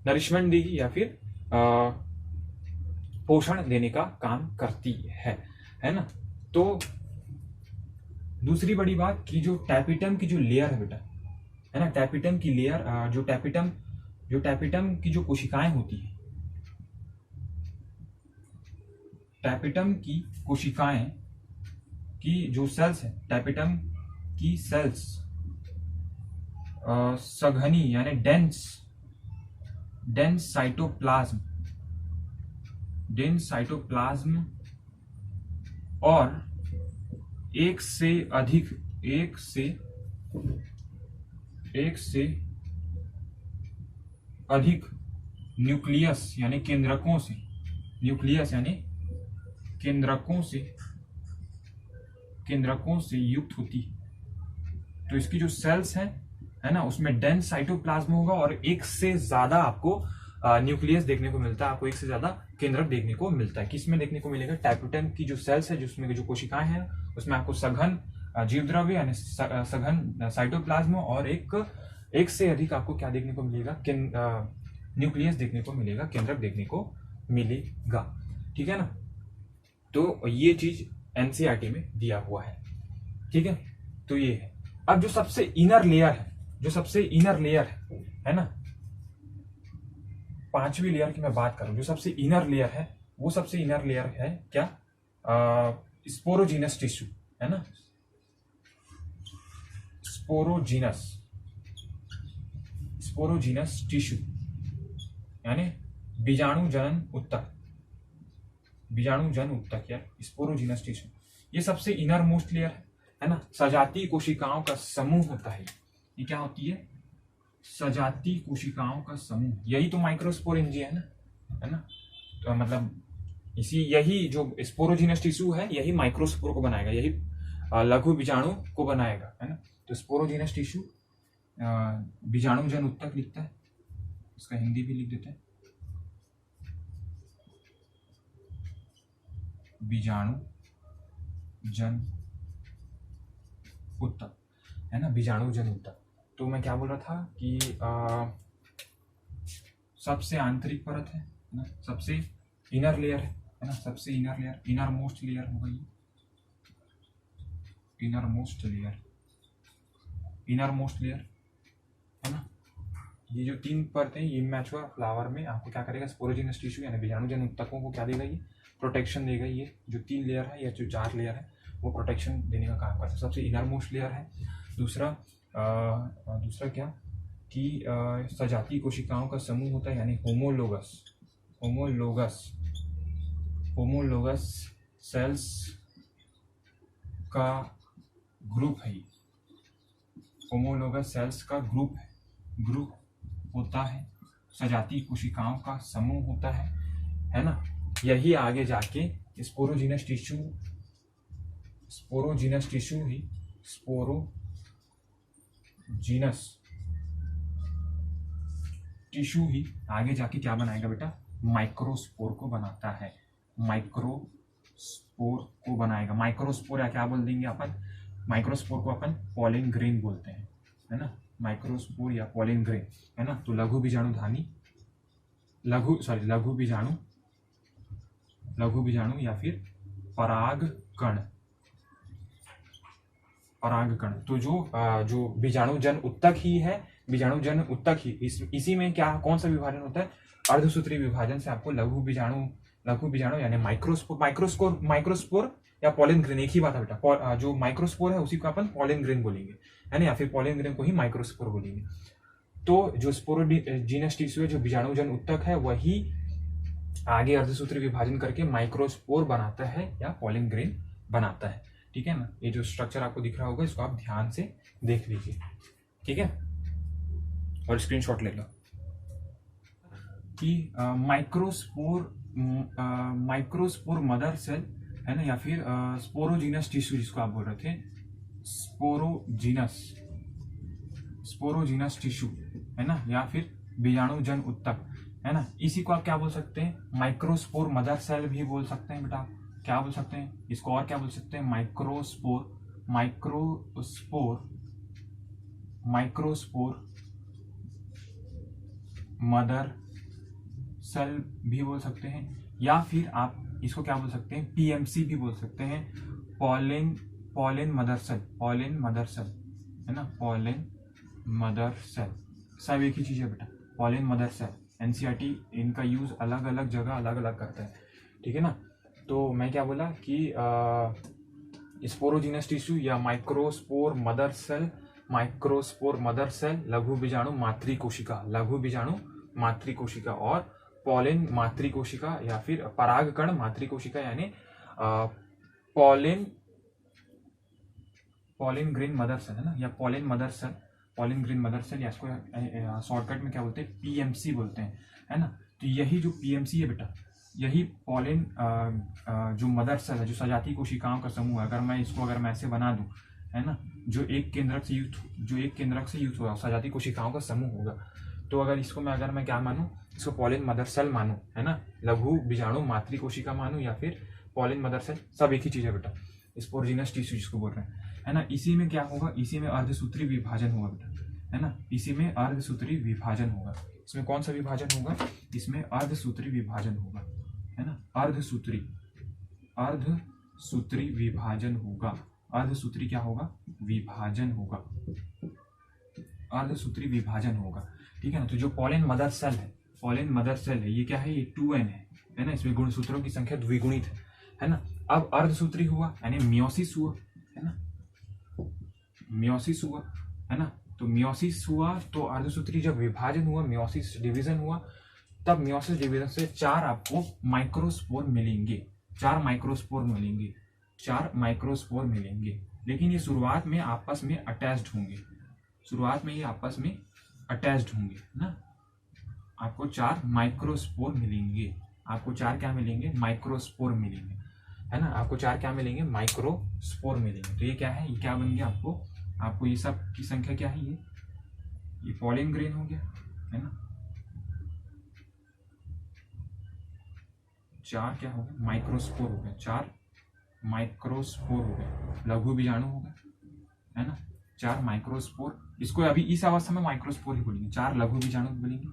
नरिशमेंट देगी या फिर पोषण देने का काम करती है ना। तो दूसरी बड़ी बात कि जो टैपिटम की जो लेयर है बेटा, है ना, टैपिटम की लेयर, जो टैपिटम की जो कोशिकाएं होती है, टैपिटम की कोशिकाएं की जो सेल्स है, टैपिटम की सेल्स सघनी यानी डेंस साइटोप्लाज्म और एक से अधिक न्यूक्लियस यानी केंद्रकों से युक्त होती है। तो इसकी जो सेल्स है ना, उसमें डेंस साइटोप्लाज्म होगा और एक से ज्यादा आपको न्यूक्लियस देखने को मिलता है, आपको एक से ज्यादा केंद्रक देखने को मिलता है। किसमें देखने को मिलेगा, टैपिटम की जो सेल्स है, जिसमें जो कोशिकाएं हैं, उसमें आपको सघन जीवद्रव्य यानी सघन साइटोप्लाज्म और एक से अधिक आपको क्या देखने को मिलेगा, न्यूक्लियस देखने को मिलेगा, केंद्रक देखने को मिलेगा, ठीक है ना। तो ये चीज एनसीईआरटी में दिया हुआ है, ठीक है। तो ये है। अब जो सबसे इनर लेयर है ना, 5वीं लेयर की मैं बात करूं, जो सबसे इनर लेयर है, वो सबसे इनर लेयर है क्या, स्पोरोजीनस टिश्यू, है ना, स्पोरोजीनस टिश्यू यानी बीजाणु जन उत्तक या स्पोरोजीनस टिश्यू, ये सबसे इनर मोस्ट लेयर है ना। सजातीय कोशिकाओं का समूह होता है, ये क्या होती है, सजातीय कोशिकाओं का समूह, यही तो माइक्रोस्पोरेंजिया है ना। तो मतलब यही जो स्पोरोजीनस टिश्यू है, यही माइक्रोस्पोर को बनाएगा, यही लघु बीजाणु को बनाएगा, है ना। तो स्पोरोजीनस टिश्यू बीजाणु जन उत्तक लिखता है, इसका हिंदी भी लिख देते हैं, बीजाणु जन ऊतक, है ना, बीजाणु जन ऊतक। तो मैं क्या बोल रहा था कि सबसे आंतरिक परत है ना, सबसे इनर लेयर है ना, सबसे inner layer, inner most layer होगा ये, inner most layer, inner most layer, है ना। ये जो तीन परतें, ये इमैच्योर फ्लावर में आपको क्या करेगा, स्पोरोजिनस टिश्यू यानी बीजाणुजन ऊतकों को क्या देगा, ये प्रोटेक्शन देगा। ये जो 3 लेयर है या जो 4 लेयर है वो प्रोटेक्शन देने का काम करता है। सबसे इनर मोस्ट लेयर है। दूसरा क्या कि सजातीय कोशिकाओं का समूह होता है यानी होमोलोगस, होमोलोगस सेल्स का ग्रुप है, होमोलोगस सेल्स का ग्रुप होता है, सजातीय कोशिकाओं का समूह होता है ना। यही आगे जाके स्पोरोजिनस टिश्यू ही आगे जाके क्या बनाएगा बेटा, माइक्रोस्पोर को बनाता है, माइक्रोस्पोर को बनाएगा। माइक्रोस्पोर या क्या बोल देंगे अपन, माइक्रोस्पोर को अपन पॉलिन ग्रेन बोलते हैं, है ना, माइक्रोस्पोर या पॉलिन ग्रेन, है ना। तो लघु बीजाणु या फिर परागकण। तो जो बीजाणुजन ऊतक ही है, बीजाणुजन ऊतक ही, इसी में क्या कौन सा विभाजन होता है, अर्धसूत्री विभाजन से आपको लघु बीजाणु यानी माइक्रोस्पोर या पॉलिन ग्रेन, एक ही बात है बेटा। जो माइक्रोस्पोर है उसी को अपन पॉलिन ग्रेन बोलेंगे, है ना, या फिर पॉलिन ग्रेन को ही माइक्रोस्पोर बोलेंगे। तो जो स्पोरोजीनस टिश्यू है, जो बीजाणुजन ऊतक है, वही आगे अर्धसूत्री विभाजन करके माइक्रोस्पोर बनाता है या पॉलिन ग्रेन बनाता है, ठीक है ना। ये जो स्ट्रक्चर आपको दिख रहा होगा इसको आप ध्यान से देख लीजिए, ठीक है, और स्क्रीनशॉट ले लो कि माइक्रोस्पोर मदर सेल, है ना, या फिर स्पोरोजीनस टिश्यू जिसको आप बोल रहे थे, स्पोरोजीनस टिश्यू, है ना, या फिर बीजाणुजन ऊतक, है ना। इसी को आप क्या बोल सकते हैं, माइक्रोस्पोर मदर सेल भी बोल सकते हैं बेटा। क्या बोल सकते हैं इसको, और क्या बोल सकते हैं, माइक्रोस्पोर मदर सेल भी बोल सकते हैं, या फिर आप इसको क्या बोल सकते हैं, पीएमसी भी बोल सकते हैं, पॉलिन मदर सेल, है ना, पॉलिन मदर सेल, सब एक ही चीज है बेटा, पॉलिन मदर सेल। एनसीईआरटी इनका यूज अलग अलग जगह अलग अलग करता है, ठीक है ना। तो मैं क्या बोला कि स्पोरोजीनस टिश्यू या माइक्रोस्पोर मदर सेल, लघु बीजाणु मातृकोशिका, और पॉलिन मातृकोशिका या फिर परागकण मातृकोशिका यानी पॉलिन ग्रेन मदर सेल, है ना, या पॉलिन ग्रेन मदर सेल, या इसको शॉर्टकट में क्या बोलते हैं, पीएमसी बोलते हैं, है ना। तो यही जो पीएमसी है बेटा, यही पॉलिन जो मदर सेल है, जो सजातीय कोशिकाओं का समूह है, अगर मैं ऐसे बना दूं, है ना, जो एक केंद्रक से युक्त होगा, सजातीय कोशिकाओं का समूह होगा। तो अगर इसको मैं क्या मानूं, इसको पॉलिन मदर सेल मानूं, है ना, लघु बीजाणु मातृकोशिका मानूं, या फिर पॉलिन मदर सेल, सब एक ही चीज है बेटा, स्पोरोजीनस टिश्यू जिसको बोल रहे हैं, है ना। इसी में क्या होगा, इसी में अर्धसूत्री विभाजन होगा बेटा, है ना, इसी में अर्धसूत्री विभाजन होगा। इसमें कौन सा विभाजन होगा, इसमें अर्धसूत्री विभाजन होगा, है ना, अर्धसूत्री विभाजन होगा। अर्धसूत्री क्या होगा, विभाजन होगा, अर्धसूत्री विभाजन होगा, ठीक है ना। तो जो पॉलिन मदर सेल है, ये क्या है, ये 2n है ना, इसमें गुणसूत्रों की संख्या द्विगुणित है ना। अब अर्धसूत्री हुआ यानी मियोसिस हुआ, है ना, तो मियोसिस हुआ तो अर्धसूत्री जब विभाजन हुआ, मियोसिस डिवीजन हुआ, तब मियोसिस डिवीजन से 4 आपको माइक्रोस्पोर मिलेंगे, 4 माइक्रोस्पोर मिलेंगे, लेकिन ये शुरुआत में आपस में अटैच्ड होंगे, ना। आपको 4 माइक्रोस्पोर मिलेंगे, माइक्रोस्पोर मिलेंगे, है ना, आपको 4 क्या मिलेंगे, माइक्रोस्पोर मिलेंगे। तो ये क्या है, ये क्या बन गया, आपको ये सब की संख्या क्या है, ये पॉलिन ग्रेन हो गया, है ना, 4 क्या हो गया, माइक्रोस्पोर हो गया, 4 माइक्रोस्पोर हो गए, लघु बीजाणु हो गए, है ना। 4 माइक्रोस्पोर, इसको अभी इस अवस्था में माइक्रोस्पोर ही बोलेंगे। 4 लघु बीजाणु बनेंगे,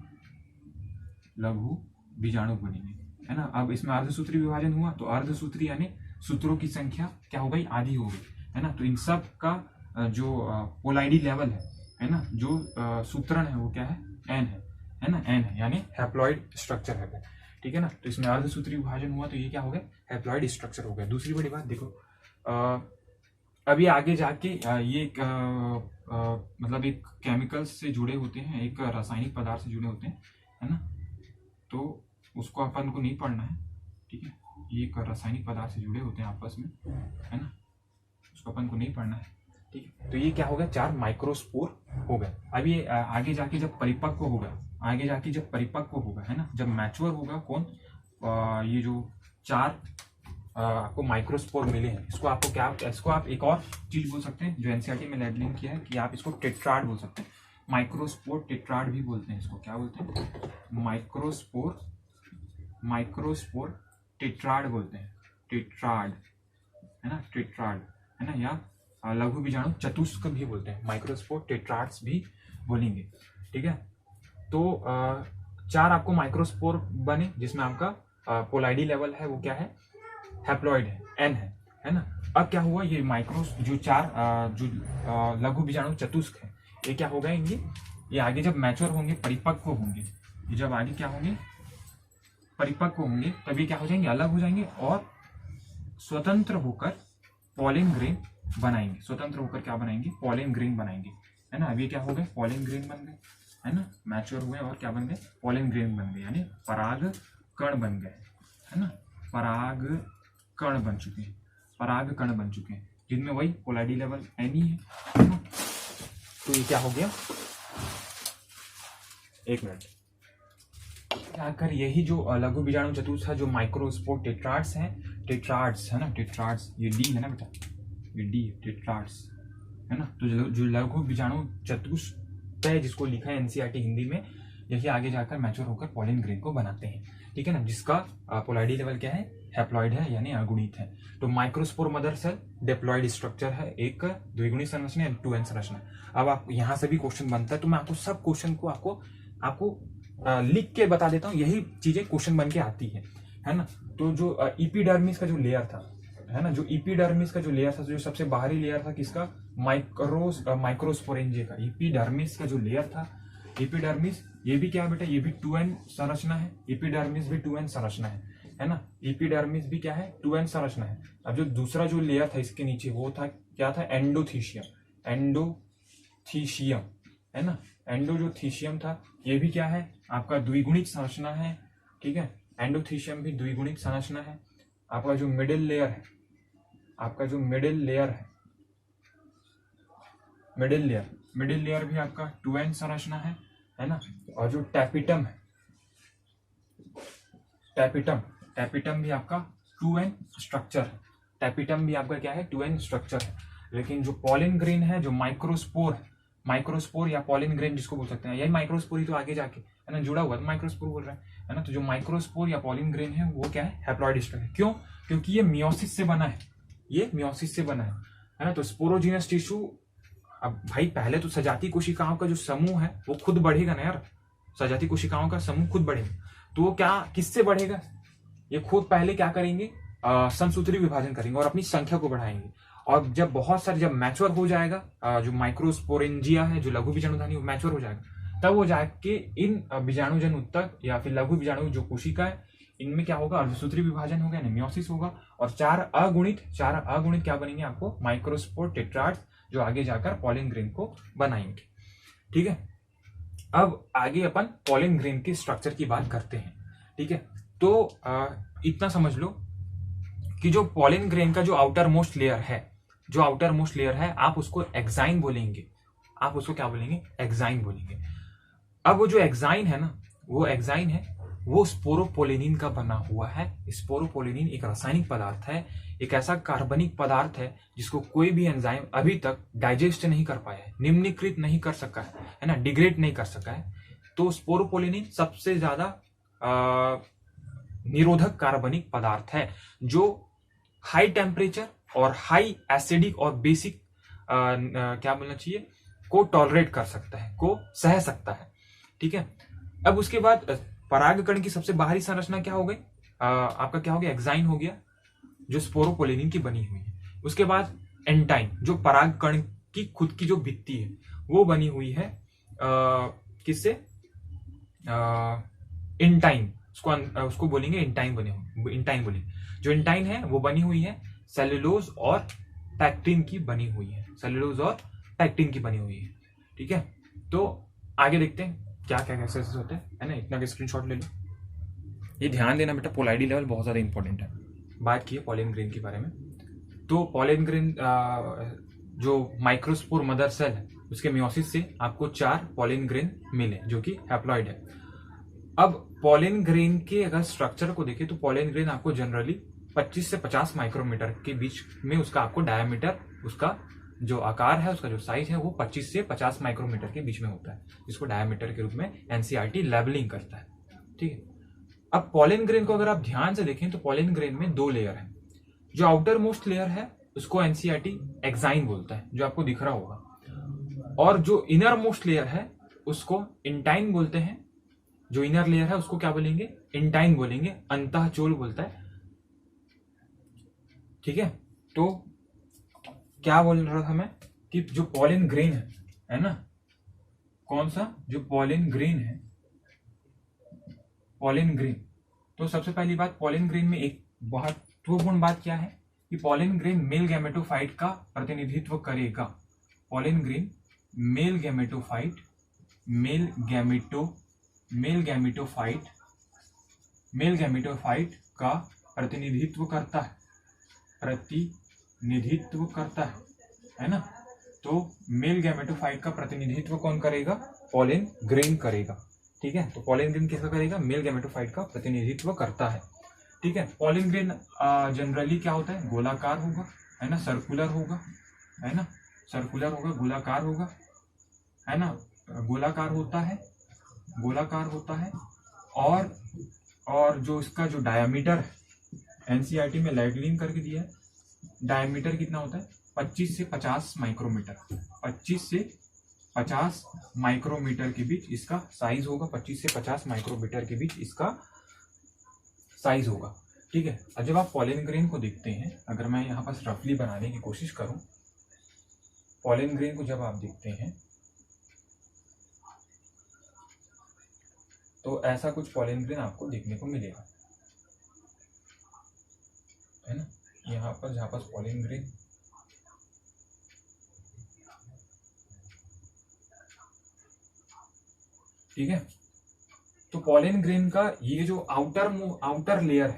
लघु बीजाणु बनेंगे, है ना। अब इसमें अर्धसूत्री विभाजन हुआ तो अर्धसूत्री यानी सूत्रों की संख्या क्या हो गई, आधी हो गई, है ना। तो इन सब का जो पोलाइडी लेवल है ना, जो सूत्रण है वो क्या है, एन है ना, एन है, यानी हैप्लॉइड स्ट्रक्चर है, ठीक है ना। तो इसमें अर्धसूत्री विभाजन हुआ तो ये क्या हो गया, हैप्लॉइड स्ट्रक्चर हो गया। दूसरी बड़ी बात देखो, अभी आगे जाके ये मतलब एक केमिकल्स से जुड़े होते हैं, एक रासायनिक पदार्थ से जुड़े होते हैं, है ना। तो उसको अपन को नहीं पढ़ना है, ठीक है। ये एक रासायनिक पदार्थ से जुड़े होते हैं आपस में, है ना, उसको अपन को नहीं पढ़ना है, ठीक है। तो ये क्या हो गया, 4 माइक्रोस्पोर हो गए। अब ये आगे जाके जब परिपक्व होगा, आगे जाके जब परिपक्व होगा, है ना, जब मैच्योर होगा कौन, ये जो 4 आपको माइक्रोस्पोर मिले हैं, इसको आपको क्या, इसको आप एक और चीज बोल सकते हैं जो एनसीईआरटी में लेबलिंग किया है कि आप इसको टेट्राड बोल सकते हैं। माइक्रोस्पोर टेट्राड भी बोलते हैं, इसको क्या बोलते हैं, माइक्रोस्पोर, माइक्रोस्पोर टेट्राड बोलते हैं, टेट्राड, है ना, टेट्राड, है ना, या लघु बीजाणु चतुष्क भी बोलते हैं, माइक्रोस्पोर टेट्राड्स भी बोलेंगे, ठीक है। तो 4 आपको माइक्रोस्पोर बने जिसमें आपका पोलाइडी लेवल है वो क्या है, हैप्लॉइड है, एन है ना। अब क्या हुआ, ये माइक्रोस जो 4 जो लघु बीजाणु चतुष्क है, ये क्या हो गए, ये आगे जब मैच्योर होंगे, परिपक्व होंगे, ये जब आगे क्या होंगे, परिपक्व होंगे, तभी क्या हो जाएंगे, अलग हो जाएंगे और स्वतंत्र होकर पॉलिन ग्रेन बनाएंगे। स्वतंत्र होकर क्या बनाएंगे, पॉलिन ग्रेन बनाएंगे, है ना। अब ये क्या हो गए, पॉलिन ग्रेन बन गए, है ना, मैच्योर हुए और क्या बन गए, पॉलिन ग्रेन बन गए, यानी पराग कण बन गए, है ना, पराग कण बन चुके हैं, पराग कण बन चुके हैं, जिनमें वही पोलाइडी लेवल एन ही है ना। तो ये क्या हो गया, एक मिनट, आकर यही जो लघु बीजाणु चतुष्क है, जो माइक्रोस्पोर टेट्राड्स हैं, टेट्राड्स है ना, टेट्राड्स, ये डी है ना बेटा, ये डी टेट्राड्स है ना। तो जो लघु बीजाणु चतुष्क है, जिसको लिखा है एनसीईआरटी हिंदी में, यही आगे जाकर मैच्योर होकर पॉलिन ग्रेन को बनाते हैं, ठीक है ना, जिसका पोलाइडी लेवल क्या है, हैप्लॉइड है, यानी अगुणित है। तो microspore mother cell diploid structure है, एक द्विगुणित संरचना या 2n संरचना। अब आप यहाँ से भी क्वेश्चन बनता है, तो मैं आपको सब क्वेश्चन को आपको लिख के बता देता हूँ, यही चीजें क्वेश्चन बन के आती है ना। तो जो इपीडर्मिस का जो लेयर था, है ना, जो इपीडर्मिस का जो लेयर था, जो सबसे बाहरी लेयर था किसका, माइक्रोस्पोरेंजिया का, इपीडर्मिस का जो लेयर था, इपीडर्मिस, ये भी क्या है बेटा, ये भी 2n संरचना है, इपीडर्मिस भी 2n संरचना है ना, इपीडर्मिस भी क्या है, 2n संरचना है। अब जो दूसरा जो लेयर था इसके नीचे, वो था क्या था, एंडोथीशियम, एंडोथीशियम, है ना, एंडो जो थीशियम था, ये भी क्या है, आपका द्विगुणित संरचना है, ठीक है, एंडोथीशियम भी द्विगुणित संरचना है। आपका जो मिडिल लेयर है, आपका जो मिडिल लेयर है, मिडिल लेयर भी आपका 2n संरचना है ना। और जो टैपिटम है, टैपिटम भी आपका 2n स्ट्रक्चर है, टैपिटम भी आपका क्या है, 2n स्ट्रक्चर है। लेकिन जो पॉलिन ग्रेन है, जो माइक्रोस्पोर या पॉलिन ग्रेन जिसको बोल सकते हैं, यही माइक्रोस्पोर ही तो आगे जाके है ना जुड़ा हुआ, तो माइक्रोस्पोर बोल रहे हैं, है ना। तो जो माइक्रोस्पोर या पॉलिन ग्रेन है वो क्या है, हैप्लॉइड स्ट्रक्चर। क्यों, क्योंकि ये मियोसिस से बना है, ये मियोसिस से बना है ना। तो स्पोरोजीनस टिश्यू, अब भाई पहले तो सजाती कोशिकाओं का जो समूह है वो खुद बढ़ेगा ना यार, सजाती कोशिकाओं का समूह खुद बढ़ेगा, तो वो क्या किससे बढ़ेगा, ये खुद पहले क्या करेंगे, समसूत्री विभाजन करेंगे और अपनी संख्या को बढ़ाएंगे। और जब बहुत सारे, जब मैच्योर हो जाएगा, जो माइक्रोस्पोरेंजिया है, जो लघु बीजाणुधानी, वो मैच्योर हो जाएगा, तब वो जाके इन बीजाणुजन उत्तक या फिर लघु बीजाणु जो कोशिका है, इनमें क्या होगा, अर्धसूत्री विभाजन होगा, मियोसिस होगा, और 4 अगुणित क्या बनेंगे आपको, माइक्रोस्पोर टेट्राड्स, जो आगे जाकर पॉलिन ग्रेन को बनाएंगे, ठीक है। अब आगे अपन पॉलिन ग्रेन के स्ट्रक्चर की बात करते हैं, ठीक है। तो इतना समझ लो कि जो पॉलिन ग्रेन का जो आउटर मोस्ट लेयर है, आप उसको एक्साइन बोलेंगे, आप उसको क्या बोलेंगे, एक्साइन बोलेंगे। अब वो जो एक्साइन है ना, वो स्पोरोपोलिनिन का बना हुआ है। स्पोरोपोलिनिन एक रासायनिक पदार्थ है, एक ऐसा कार्बनिक पदार्थ है जिसको कोई भी एंजाइम अभी तक डाइजेस्ट नहीं कर पाया है, निम्नीकृत नहीं कर सका है ना, डिग्रेड नहीं कर सका है। तो स्पोरोपोलिनिन सबसे ज्यादा निरोधक कार्बनिक पदार्थ है, जो हाई टेम्परेचर और हाई एसिडिक और बेसिक क्या बोलना चाहिए, को टॉलरेट कर सकता है, को सह सकता है। ठीक है, अब उसके बाद परागकण की सबसे बाहरी संरचना क्या हो गई, आपका क्या हो गया, एक्साइन हो गया, जो स्पोरोपोलिनिन की बनी हुई है। उसके बाद एंटाइन, जो परागकण की खुद की जो भित्ति है वो बनी हुई है किससे, इंटाइन, उसको बोलेंगे इंटाइन, बने हुए इंटाइन बोलेंगे। जो इंटाइन है वो बनी हुई है सेलुलोज और पैक्टिन की बनी हुई है, सेलुलोज और पैक्टिन की बनी हुई है। ठीक है, तो आगे देखते हैं क्या क्या कैसे होते हैं, है ना। इतना का स्क्रीनशॉट ले लो। ये ध्यान देना बेटा, पोलाइडी लेवल बहुत ज्यादा इंपॉर्टेंट है। बात की है पॉलन ग्रेन के बारे में, तो पॉलन ग्रेन जो माइक्रोस्पोर मदर सेल है उसके मियोसिस से आपको 4 पॉलन ग्रेन मिले जो कि हैप्लॉइड है। अब पॉलन ग्रेन के अगर स्ट्रक्चर को देखें तो पॉलन ग्रेन आपको जनरली 25 से 50 माइक्रोमीटर के बीच में उसका आपको डायमीटर, उसका जो आकार है, उसका जो साइज है वो 25 से 50 माइक्रोमीटर के बीच में होता है, जिसको डायमीटर के रूप में एनसीईआरटी लेबलिंग करता है। ठीक है, अब पॉलन ग्रेन को अगर आप ध्यान से देखें तो पॉलन ग्रेन में 2 लेयर है। जो आउटर मोस्ट लेयर है उसको एनसीईआरटी एक्साइन बोलता है, जो आपको दिख रहा होगा, और जो इनर मोस्ट लेयर है उसको इंटाइन बोलते हैं। जो इनर लेयर है उसको क्या बोलेंगे, इंटाइन बोलेंगे, अंतःचोल बोलता है। ठीक है, तो क्या बोल रहा था मैं कि जो पॉलन ग्रेन है ना, कौन सा, जो पॉलन ग्रेन है, पॉलन ग्रेन, तो सबसे पहली बात पॉलन ग्रेन में एक बहुत महत्वपूर्ण बात क्या है कि पॉलन ग्रेन मेल गैमेटोफाइट का प्रतिनिधित्व करेगा। Pollen grain male gametophyte, male gametophyte का प्रतिनिधित्व करता है ना। तो मेल गैमेटोफाइट का प्रतिनिधित्व कौन करेगा, पॉलन ग्रेन करेगा। ठीक है, तो पॉलन ग्रेन किसका करेगा, मेल गैमेटोफाइट का प्रतिनिधित्व करता है। ठीक है, पॉलन ग्रेन जनरली क्या होता है, गोलाकार होगा, है ना, सर्कुलर होगा, है ना, सर्कुलर होगा, गोलाकार होगा, है ना, गोलाकार होता है, और जो इसका जो डायमीटर है, एनसीईआरटी में लेबलिंग करके दिया है, डायमीटर कितना होता है, 25 से 50 माइक्रोमीटर, 25 से 50 माइक्रोमीटर के बीच इसका साइज होगा, 25 से 50 माइक्रोमीटर के बीच इसका साइज होगा। ठीक है, अब जब आप पॉलन ग्रेन को देखते हैं, अगर मैं यहाँ पर रफली बनाने की कोशिश करूं, पॉलन ग्रेन को जब आप देखते हैं तो ऐसा कुछ पॉलन ग्रेन आपको देखने को मिलेगा, है ना। यहाँ पर जहाँ पर पॉलन ग्रेन, ठीक है, तो पॉलन ग्रेन का ये जो आउटर लेयर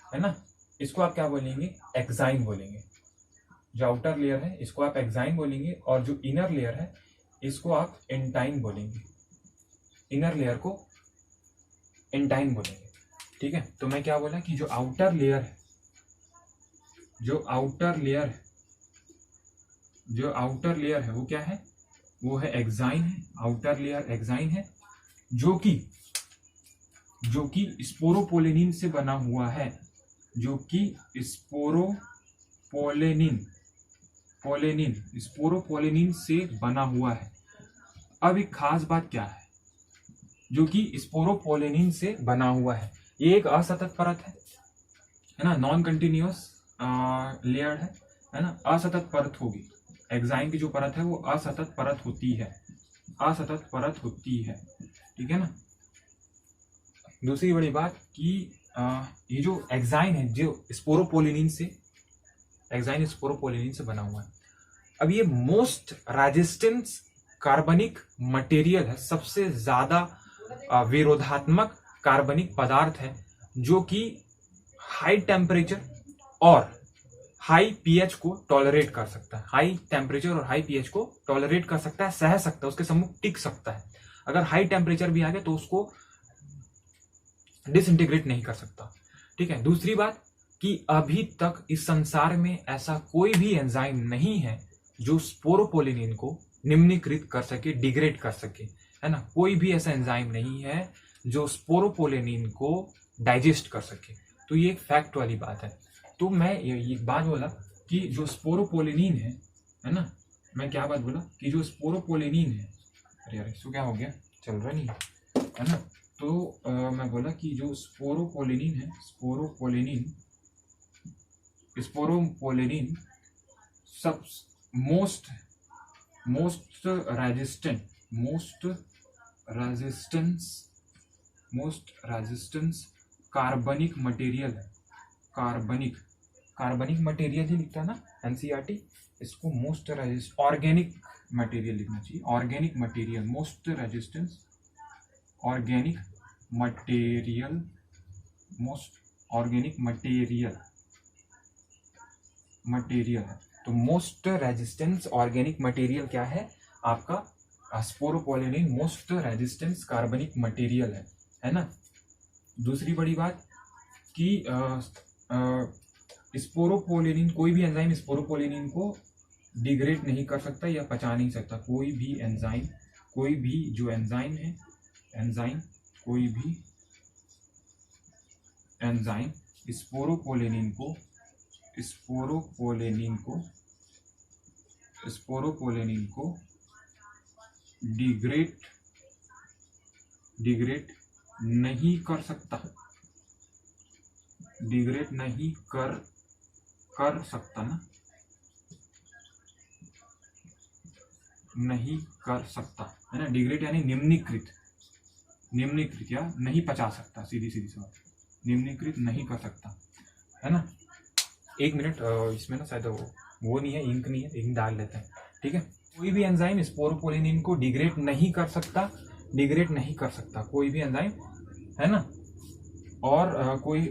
है ना, इसको आप क्या बोलेंगे, एक्साइन बोलेंगे। जो आउटर लेयर है इसको आप एक्साइन बोलेंगे, और जो इनर लेयर है इसको आप एंटाइन बोलेंगे, इनर लेयर को एंटाइन बोलेंगे। ठीक है, तो मैं क्या बोला कि जो आउटर लेयर है, जो आउटर लेयर है वो क्या है, वो है एक्साइन है, आउटर लेयर एक्साइन है, जो कि स्पोरोपोलेनिन से बना हुआ है, जो कि स्पोरोपोलेनिन से बना हुआ है। अब एक खास बात क्या है, जो कि स्पोरोपोलेनिन से बना हुआ है, ये एक असतत परत है ना, नॉन कंटिन्यूअस लेयर है ना, असतत परत होगी। एक्साइन की जो परत है वो असतत परत होती है, ठीक है ना। दूसरी बड़ी बात कि ये जो एक्साइन है, जो स्पोरोपोलेनिन से बना हुआ है। अब ये मोस्ट रेजिस्टेंस कार्बनिक मटेरियल है, सबसे ज्यादा विरोधात्मक कार्बनिक पदार्थ है, जो कि हाई टेम्परेचर और हाई पीएच को टॉलरेट कर सकता है, हाई टेम्परेचर और हाई पीएच को टॉलरेट कर सकता है, सह सकता है, उसके सम्मुख टिक सकता है। अगर हाई टेम्परेचर भी आ गया तो उसको डिसइंटीग्रेट नहीं कर सकता। ठीक है, दूसरी बात कि अभी तक इस संसार में ऐसा कोई भी एंजाइम नहीं है जो स्पोरोपोलेनिन को निम्नीकृत कर सके, डिग्रेड कर सके, है ना। कोई भी ऐसा एंजाइम नहीं है जो स्पोरोपोलेनिन को डाइजेस्ट कर सके। तो ये एक फैक्ट वाली बात है। तो मैं ये बात बोला कि जो स्पोरोपोलिनिन है ना, मैं क्या बात बोला कि जो स्पोरोपोलिनिन है, अरे यार इसको क्या हो गया, चल रहा नहीं है ना। तो मैं बोला कि जो स्पोरोपोलिनिन है, स्पोरोपोलिनिन सब मोस्ट रेजिस्टेंस कार्बनिक मटेरियल है। कार्बनिक मटेरियल ही लिखता है ना एनसीईआरटी, इसको मोस्ट रेजिस्ट ऑर्गेनिक मटेरियल लिखना चाहिए। Organic material, most resistance organic material, most organic material है। तो मोस्ट रेजिस्टेंस ऑर्गेनिक मटेरियल क्या है आपका स्पोरोपोलिनिन, मोस्ट रेजिस्टेंस कार्बनिक मटेरियल है ना। दूसरी बड़ी बात कि स्पोरोपोलिनिन, कोई भी एंजाइम स्पोरोपोलिनिन को डिग्रेड नहीं कर सकता या पचा नहीं सकता। कोई भी एंजाइम, कोई भी जो एंजाइम है, कोई भी एंजाइम स्पोरोपोलिनिन को डिग्रेड नहीं कर सकता, डिग्रेड नहीं कर सकता ना, नहीं कर सकता है ना। डिग्रेड यानी निम्नीकृत या नहीं पचा सकता, सीधी सी बात, निम्नीकृत नहीं कर सकता है ना। एक मिनट, इसमें ना शायद वो नहीं है, इंक नहीं है, इंक डाल लेते हैं, ठीक है। कोई भी एंजाइम स्पोरोपोलिनिन को डिग्रेड नहीं कर सकता, कोई भी एंजाइम, है ना। और कोई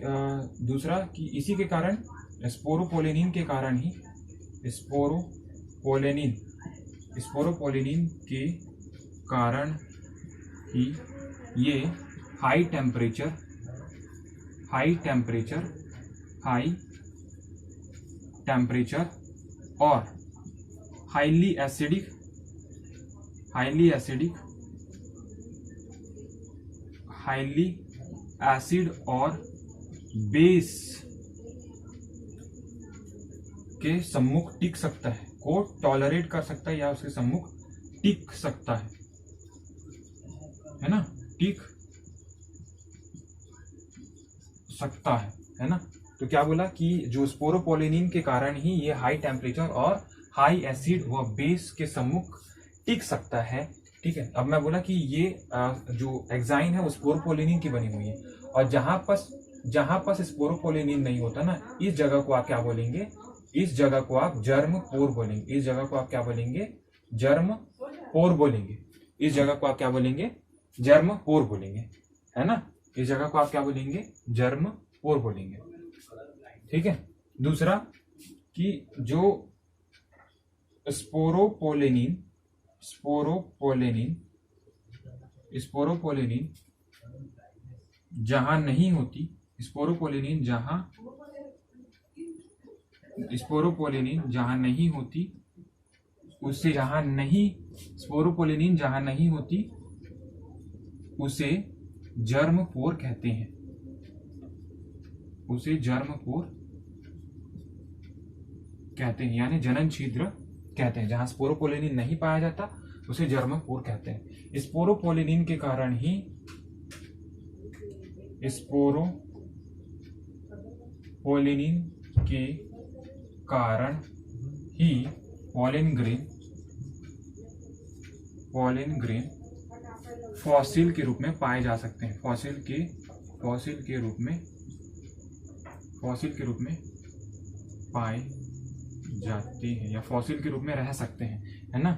दूसरा कि इसी के कारण, स्पोरोपोलिनिन के कारण ही, स्पोरोपोलिनिन के कारण ही ये हाई टेम्परेचर और हाईली एसिड और बेस के सम्मुख टिक सकता है, को टॉलरेट कर सकता है या उसके सम्मुख टिक सकता है ना, टिक सकता है ना। तो क्या बोला कि जो स्पोरोपोलिनिन के कारण ही ये हाई टेम्परेचर और हाई एसिड व बेस के सम्मुख टिक सकता है, ठीक है। अब मैं बोला कि ये जो एग्जाइन है वो स्पोरोपोलिनिन की बनी हुई है, और जहां पर स्पोरोपोलिनिन नहीं होता ना, इस जगह को आप क्या बोलेंगे, इस जगह को आप जर्म पोर बोलेंगे, इस जगह को आप क्या बोलेंगे, जर्म पोर बोलेंगे, इस जगह को आप क्या बोलेंगे, जर्म पोर बोलेंगे, है ना। इस जगह को आप क्या बोलेंगे, जर्म पोर बोलेंगे, ठीक है। दूसरा कि जो स्पोरोपोलिनिन जहां नहीं होती, स्पोरोपोलिनिन जहां नहीं होती, उसे जर्म पोर कहते हैं, यानी जनन छिद्र कहते हैं। जहां स्पोरोपोलिनिन नहीं पाया जाता उसे जर्म पोर कहते हैं। स्पोरोपोलिनिन के कारण ही पॉलन ग्रेन फॉसिल के रूप में पाए जा सकते हैं, फॉसिल के रूप में पाए जाते हैं, या फॉसिल के रूप में रह सकते हैं, है ना।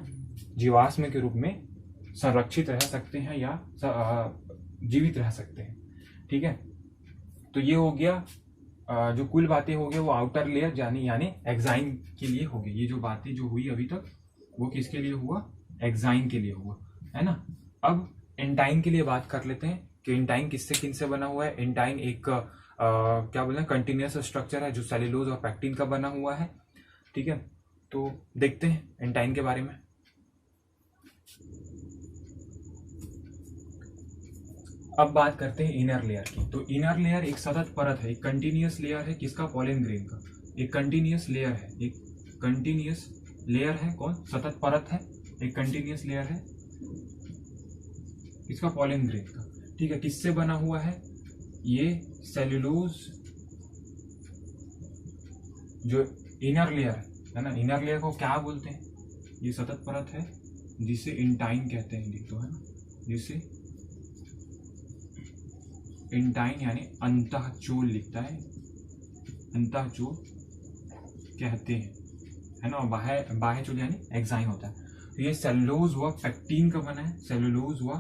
जीवाश्म के रूप में संरक्षित रह सकते हैं या जीवित रह सकते हैं, ठीक है। तो ये हो गया, जो कुल बातें हो गई वो आउटर लेयर यानी एग्जाइन के लिए हो गई। ये जो बातें जो हुई अभी तक वो किसके लिए हुआ, एग्जाइन के लिए हुआ, है ना। अब एंटाइन के लिए बात कर लेते हैं कि एंटाइन किनसे बना हुआ है। एंटाइन एक क्या बोलते हैं, कंटिन्यूअस स्ट्रक्चर है जो सेल्यूलोज और पैक्टिन का बना हुआ है, ठीक है। तो देखते हैं एंटाइन के बारे में। अब बात करते हैं इनर लेयर की। तो इनर लेयर एक सतत परत है, एक कंटिन्यूअस लेयर है किसका, पॉलन ग्रेन का। एक कंटिन्यूअस लेयर है, एक कंटिन्यूअस लेयर है, कौन, सतत परत है, एक कंटिन्यूअस लेयर है इसका, पॉलन ग्रेन का। ठीक है, किससे बना हुआ है, ये सेल्यूलोज, जो इनर लेयर है ना, इनर लेयर को क्या बोलते हैं, ये सतत परत है जिसे इंटाइन कहते हैं, लिख दो, है ना, जिसे इंटाइन यानी अंतःचूल लिखता है, अंतःचूल कहते हैं, है ना। बाह्य चूल यानी एक्साइन होता है। तो ये सेलुलोज व पेक्टिन का बना है, सेलुलोज व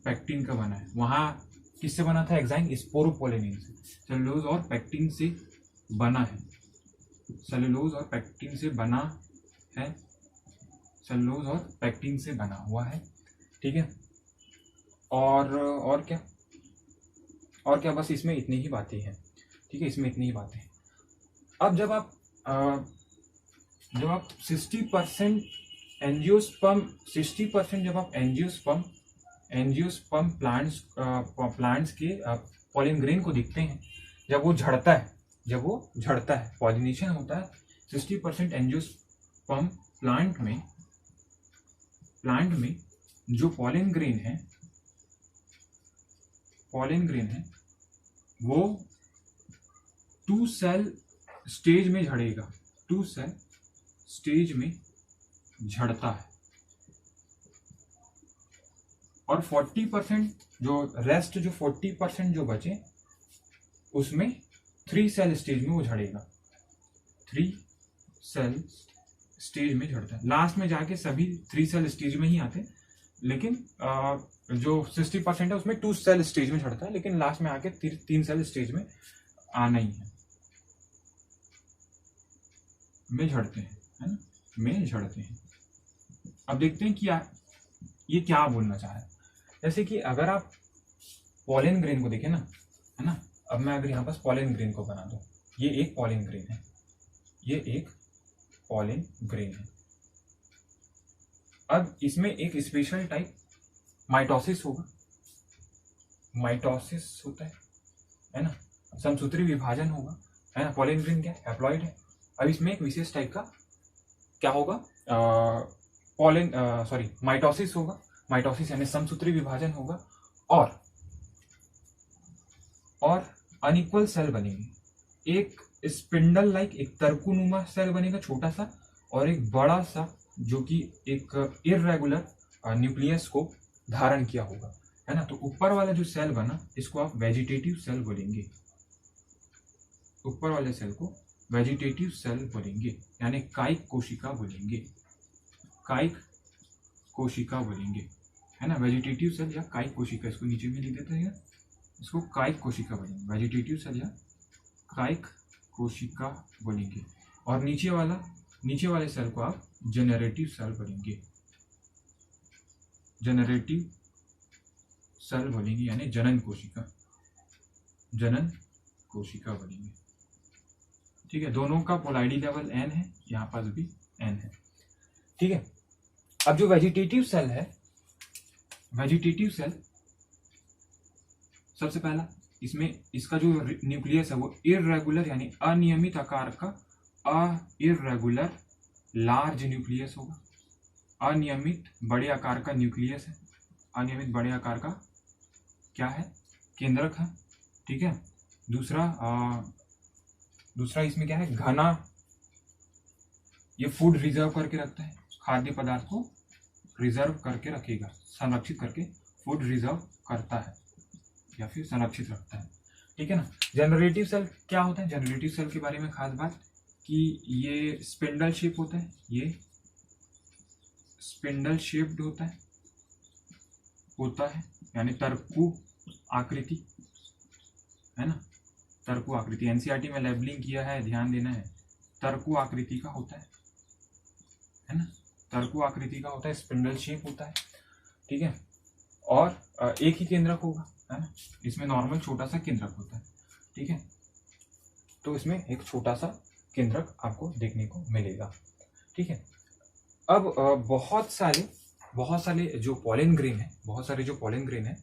पेक्टिन का बना है। वहां किससे बना था, एक्साइन, स्पोरोपोलेनिन से। सेलुलोज और पेक्टिन से बना है, सेलुलोज और पेक्टिन से बना है, सेलुलोज और पेक्टिन से बना हुआ है। ठीक है, और क्या, और क्या, बस इसमें इतनी ही बातें हैं। ठीक है, इसमें इतनी ही बातें हैं। अब जब आप 60% एंजियोस्पर्म, 60% जब आप एंजियोस्पर्म प्लांट्स के पॉलन ग्रेन को देखते हैं, जब वो झड़ता है, पॉलिनेशन होता है, 60% एंजियोस्पर्म प्लांट में जो पॉलन ग्रेन है वो 2 सेल स्टेज में झड़ेगा, 2 सेल स्टेज में झड़ता है। और 40% जो रेस्ट, जो 40% जो बचे उसमें 3 सेल स्टेज में वो झड़ेगा, 3 सेल स्टेज में झड़ता है। लास्ट में जाके सभी 3 सेल स्टेज में ही आते हैं, लेकिन जो 60% है उसमें 2 सेल स्टेज में झड़ता है, लेकिन लास्ट में आके 3 सेल स्टेज में आना ही है, में झड़ते हैं, है ना, में झड़ते हैं। अब देखते हैं कि ये क्या बोलना चाह रहा है। जैसे कि अगर आप पॉलन ग्रेन को देखें ना, है ना, अब मैं अगर यहाँ पास पॉलन ग्रेन को बना दूं, ये एक पॉलन ग्रेन है, ये एक पॉलन ग्रेन है। अब इसमें एक स्पेशल टाइप माइटोसिस होगा, माइटोसिस होता है ना, समसूत्री विभाजन होगा, है ना। पॉलन ग्रेन क्या है, हैप्लॉइड है। अब इसमें एक विशेष टाइप का क्या होगा, माइटोसिस होगा, माइटोसिस यानी समसूत्री विभाजन होगा, और अनइक्वल सेल बनेंगे। एक स्पिंडल लाइक, एक तरकुनुमा सेल बनेगा छोटा सा, और एक बड़ा सा जो कि एक इररेगुलर न्यूक्लियस को धारण किया होगा, है ना। तो ऊपर वाला जो सेल बना इसको आप वेजिटेटिव सेल बोलेंगे, ऊपर वाले सेल को वेजिटेटिव सेल बोलेंगे, यानी कायिक कोशिका बोलेंगे, कायिक कोशिका बोलेंगे, है ना। वेजिटेटिव सेल या कायिक कोशिका, इसको नीचे में लिख देते हैं, इसको कायिक कोशिका बोलेंगे, वेजिटेटिव सेल या कायिक कोशिका बोलेंगे। और नीचे वाले सेल को आप जेनरेटिव सेल बोलेंगे, जेनरेटिव सेल बोलेंगे, यानी जनन कोशिका, जनन कोशिका बोलेंगे। ठीक है, दोनों का पोलैरिटी लेवल n है, यहाँ पास भी n है। ठीक है, अब जो वेजिटेटिव सेल है, वेजिटेटिव सेल सबसे पहला, इसमें इसका जो न्यूक्लियस है वो इररेगुलर यानी अनियमित आकार का, इररेगुलर लार्ज न्यूक्लियस होगा, अनियमित बड़े आकार का न्यूक्लियस है, अनियमित बड़े आकार का क्या है, केंद्रक है। ठीक है, दूसरा इसमें क्या है, घना, ये फूड रिजर्व करके रखता है, खाद्य पदार्थ को रिजर्व करके रखेगा, संरक्षित करके फूड रिजर्व करता है या फिर संरक्षित रखता है। ठीक है ना। जनरेटिव सेल क्या होता है, जनरेटिव सेल के बारे में खास बात कि ये स्पिंडल शेप होता है, ये स्पिंडल शेप्ड होता है यानी तरकु आकृति, है ना, तरकु आकृति। एनसीईआरटी में लेबलिंग किया है, ध्यान देना है, तरकु आकृति का होता है ना, तरकु आकृति का होता है, स्पिंडल शेप होता है। ठीक है, और एक ही केंद्रक होगा, है ना, इसमें नॉर्मल छोटा सा केंद्रक होता है। ठीक है, तो इसमें एक छोटा सा केंद्रक आपको देखने को मिलेगा। ठीक है, अब बहुत सारे जो पॉलन ग्रेन है, बहुत सारे जो पॉलन ग्रेन है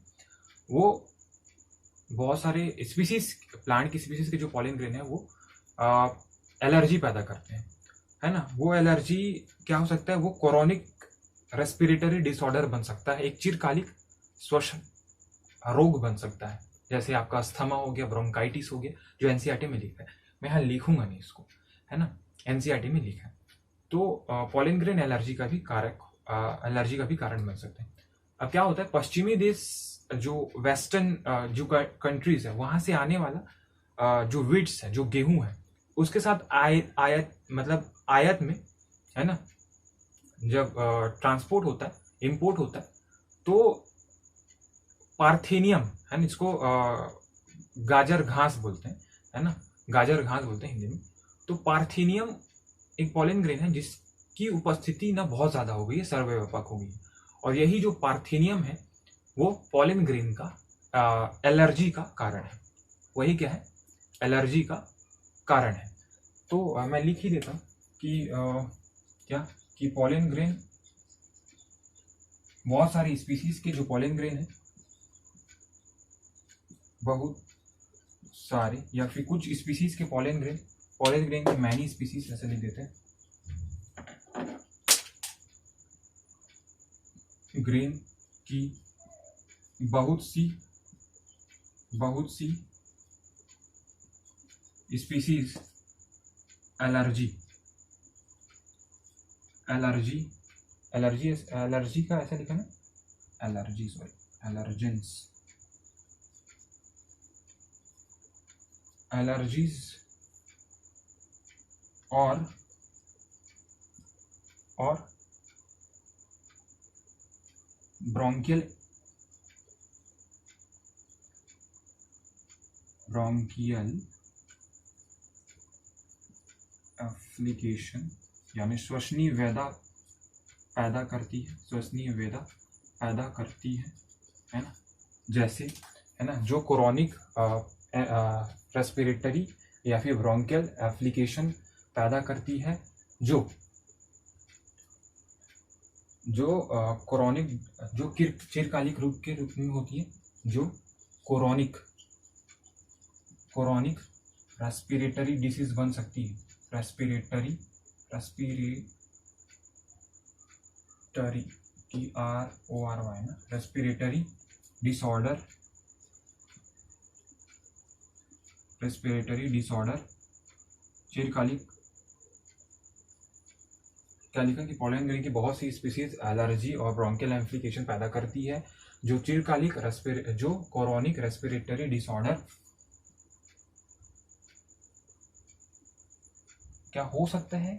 वो बहुत सारे स्पीसीज, प्लांट की स्पीसीज के जो पॉलन ग्रेन है वो एलर्जी पैदा करते हैं, है ना। वो एलर्जी क्या हो सकता है, वो क्रोनिक रेस्पिरेटरी डिसऑर्डर बन सकता है, एक चिरकालिक श्वसन रोग बन सकता है, जैसे आपका अस्थमा हो गया, ब्रोंकाइटिस हो गया, जो एनसीईआरटी में लिखा है। मैं यहाँ लिखूंगा नहीं इसको, है ना, एनसीईआरटी में लिखा है। तो पॉलन ग्रेन एलर्जी का भी कारण बन सकते हैं। अब क्या होता है, पश्चिमी देश जो वेस्टर्न जो कंट्रीज है वहां से आने वाला जो वीट्स है, जो गेहूं है, उसके साथ आयत में, है ना, जब ट्रांसपोर्ट होता है, इंपोर्ट होता है, तो पार्थेनियम, है ना, इसको गाजर घास बोलते हैं, है ना, गाजर घास बोलते हैं हिंदी में। तो पार्थेनियम एक पॉलन ग्रेन है जिसकी उपस्थिति ना बहुत ज्यादा हो गई है, सर्वव्यापक हो गई है, और यही जो पार्थेनियम है वो पॉलन ग्रेन का एलर्जी का कारण है। वही क्या है, एलर्जी का कारण है। तो मैं लिख ही देता हूँ कि क्या कि पॉलन ग्रेन, बहुत सारी स्पीसीज के जो पॉलन ग्रेन है, बहुत सारे या फिर कुछ स्पीसीज के पॉलन ग्रेन की मैनी स्पीसीज ऐसे लिख देते हैं, ग्रेन की बहुत सी स्पीसीज एलर्जी का ऐसा लिखा है, एलर्जीज और ब्रोंकियल एप्लीकेशन, यानी श्वसनीय वेदा पैदा करती है ना, जैसे, है ना, जो क्रोनिक रेस्पिरेटरी या फिर ब्रोंकियल एप्लीकेशन पैदा करती है, जो क्रोनिक, जो चिरकालिक रूप के रूप में होती है, जो क्रोनिक रेस्पिरेटरी डिसीज बन सकती है, रेस्पिरेटरी TRORY ना, रेस्पिरेटरी डिसऑर्डर चिरकालिक। क्या लिखा कि पॉलन ग्रेन की बहुत सी स्पीसीज एलर्जी और ब्रोंकियल एम्प्लीकेशन पैदा करती है, जो क्रोनिक रेस्पिरेटरी डिसऑर्डर क्या हो सकता है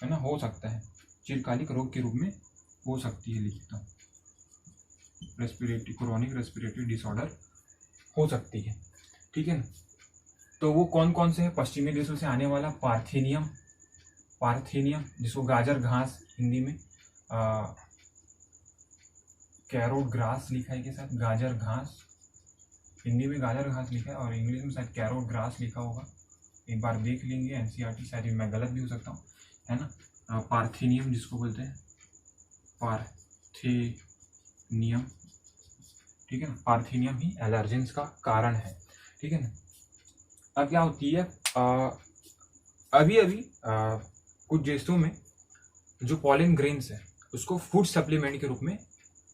ना, हो सकता है, चिरकालिक रोग के रूप में हो सकती है, लिखता हूँ, क्रोनिक रेस्पिरेटरी डिसऑर्डर हो सकती है, ठीक है ना। तो वो कौन कौन से है, पश्चिमी देशों से आने वाला पार्थेनियम, जिसको गाजर घास हिंदी में कैरोट ग्रास लिखा है के साथ, गाजर घास, हिंदी में गाजर घास लिखा है और इंग्लिश में शायद कैरोट ग्रास लिखा होगा, एक बार देख लेंगे एनसीईआरटी, शायद मैं गलत भी हो सकता हूँ, है ना। पार्थेनियम जिसको बोलते हैं, पार्थेनियम, ठीक है ना, पार्थेनियम ही एलर्जेंस का कारण है, ठीक है ना। अब क्या होती है, अभी कुछ देशों में जो पॉलन ग्रेन्स है उसको फूड सप्लीमेंट के रूप में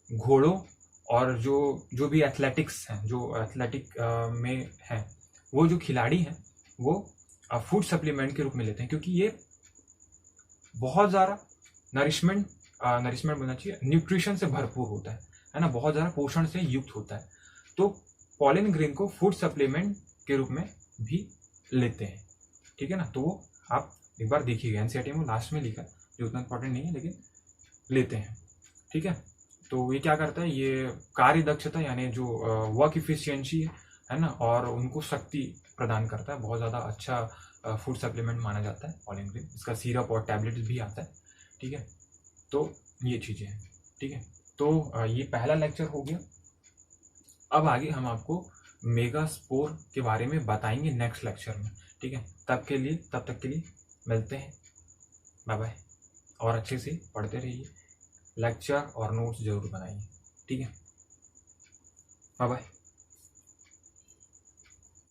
घोड़ों और जो भी एथलेटिक्स हैं, जो एथलेटिक में है, वो जो खिलाड़ी हैं वो फूड सप्लीमेंट के रूप में लेते हैं, क्योंकि ये बहुत ज़्यादा नरिशमेंट बोलना चाहिए, न्यूट्रिशन से भरपूर होता है ना, बहुत ज़्यादा पोषण से युक्त होता है। तो पॉलन ग्रेन को फूड सप्लीमेंट के रूप में भी लेते हैं, ठीक है ना। तो वो आप एक बार देखिएगा, एनसीईआरटी में लास्ट में लिखा, जो उतना इंपॉर्टेंट नहीं है लेकिन लेते हैं, ठीक है। तो ये क्या करता है, ये कार्य दक्षता यानी जो वर्क इफिशियंसी है ना, और उनको शक्ति प्रदान करता है, बहुत ज़्यादा अच्छा फूड सप्लीमेंट माना जाता है पॉलन ग्रेन। इसका सिरप और टैबलेट भी आता है, ठीक है। तो ये चीज़ें हैं, ठीक है। तो ये पहला लेक्चर हो गया। अब आगे हम आपको मेगास्पोर के बारे में बताएंगे नेक्स्ट लेक्चर में, ठीक है। तब तक के लिए मिलते हैं, बाय बाय। और अच्छे से पढ़ते रहिए, लेक्चर और नोट्स जरूर बनाइए। ठीक है, बाय बाय।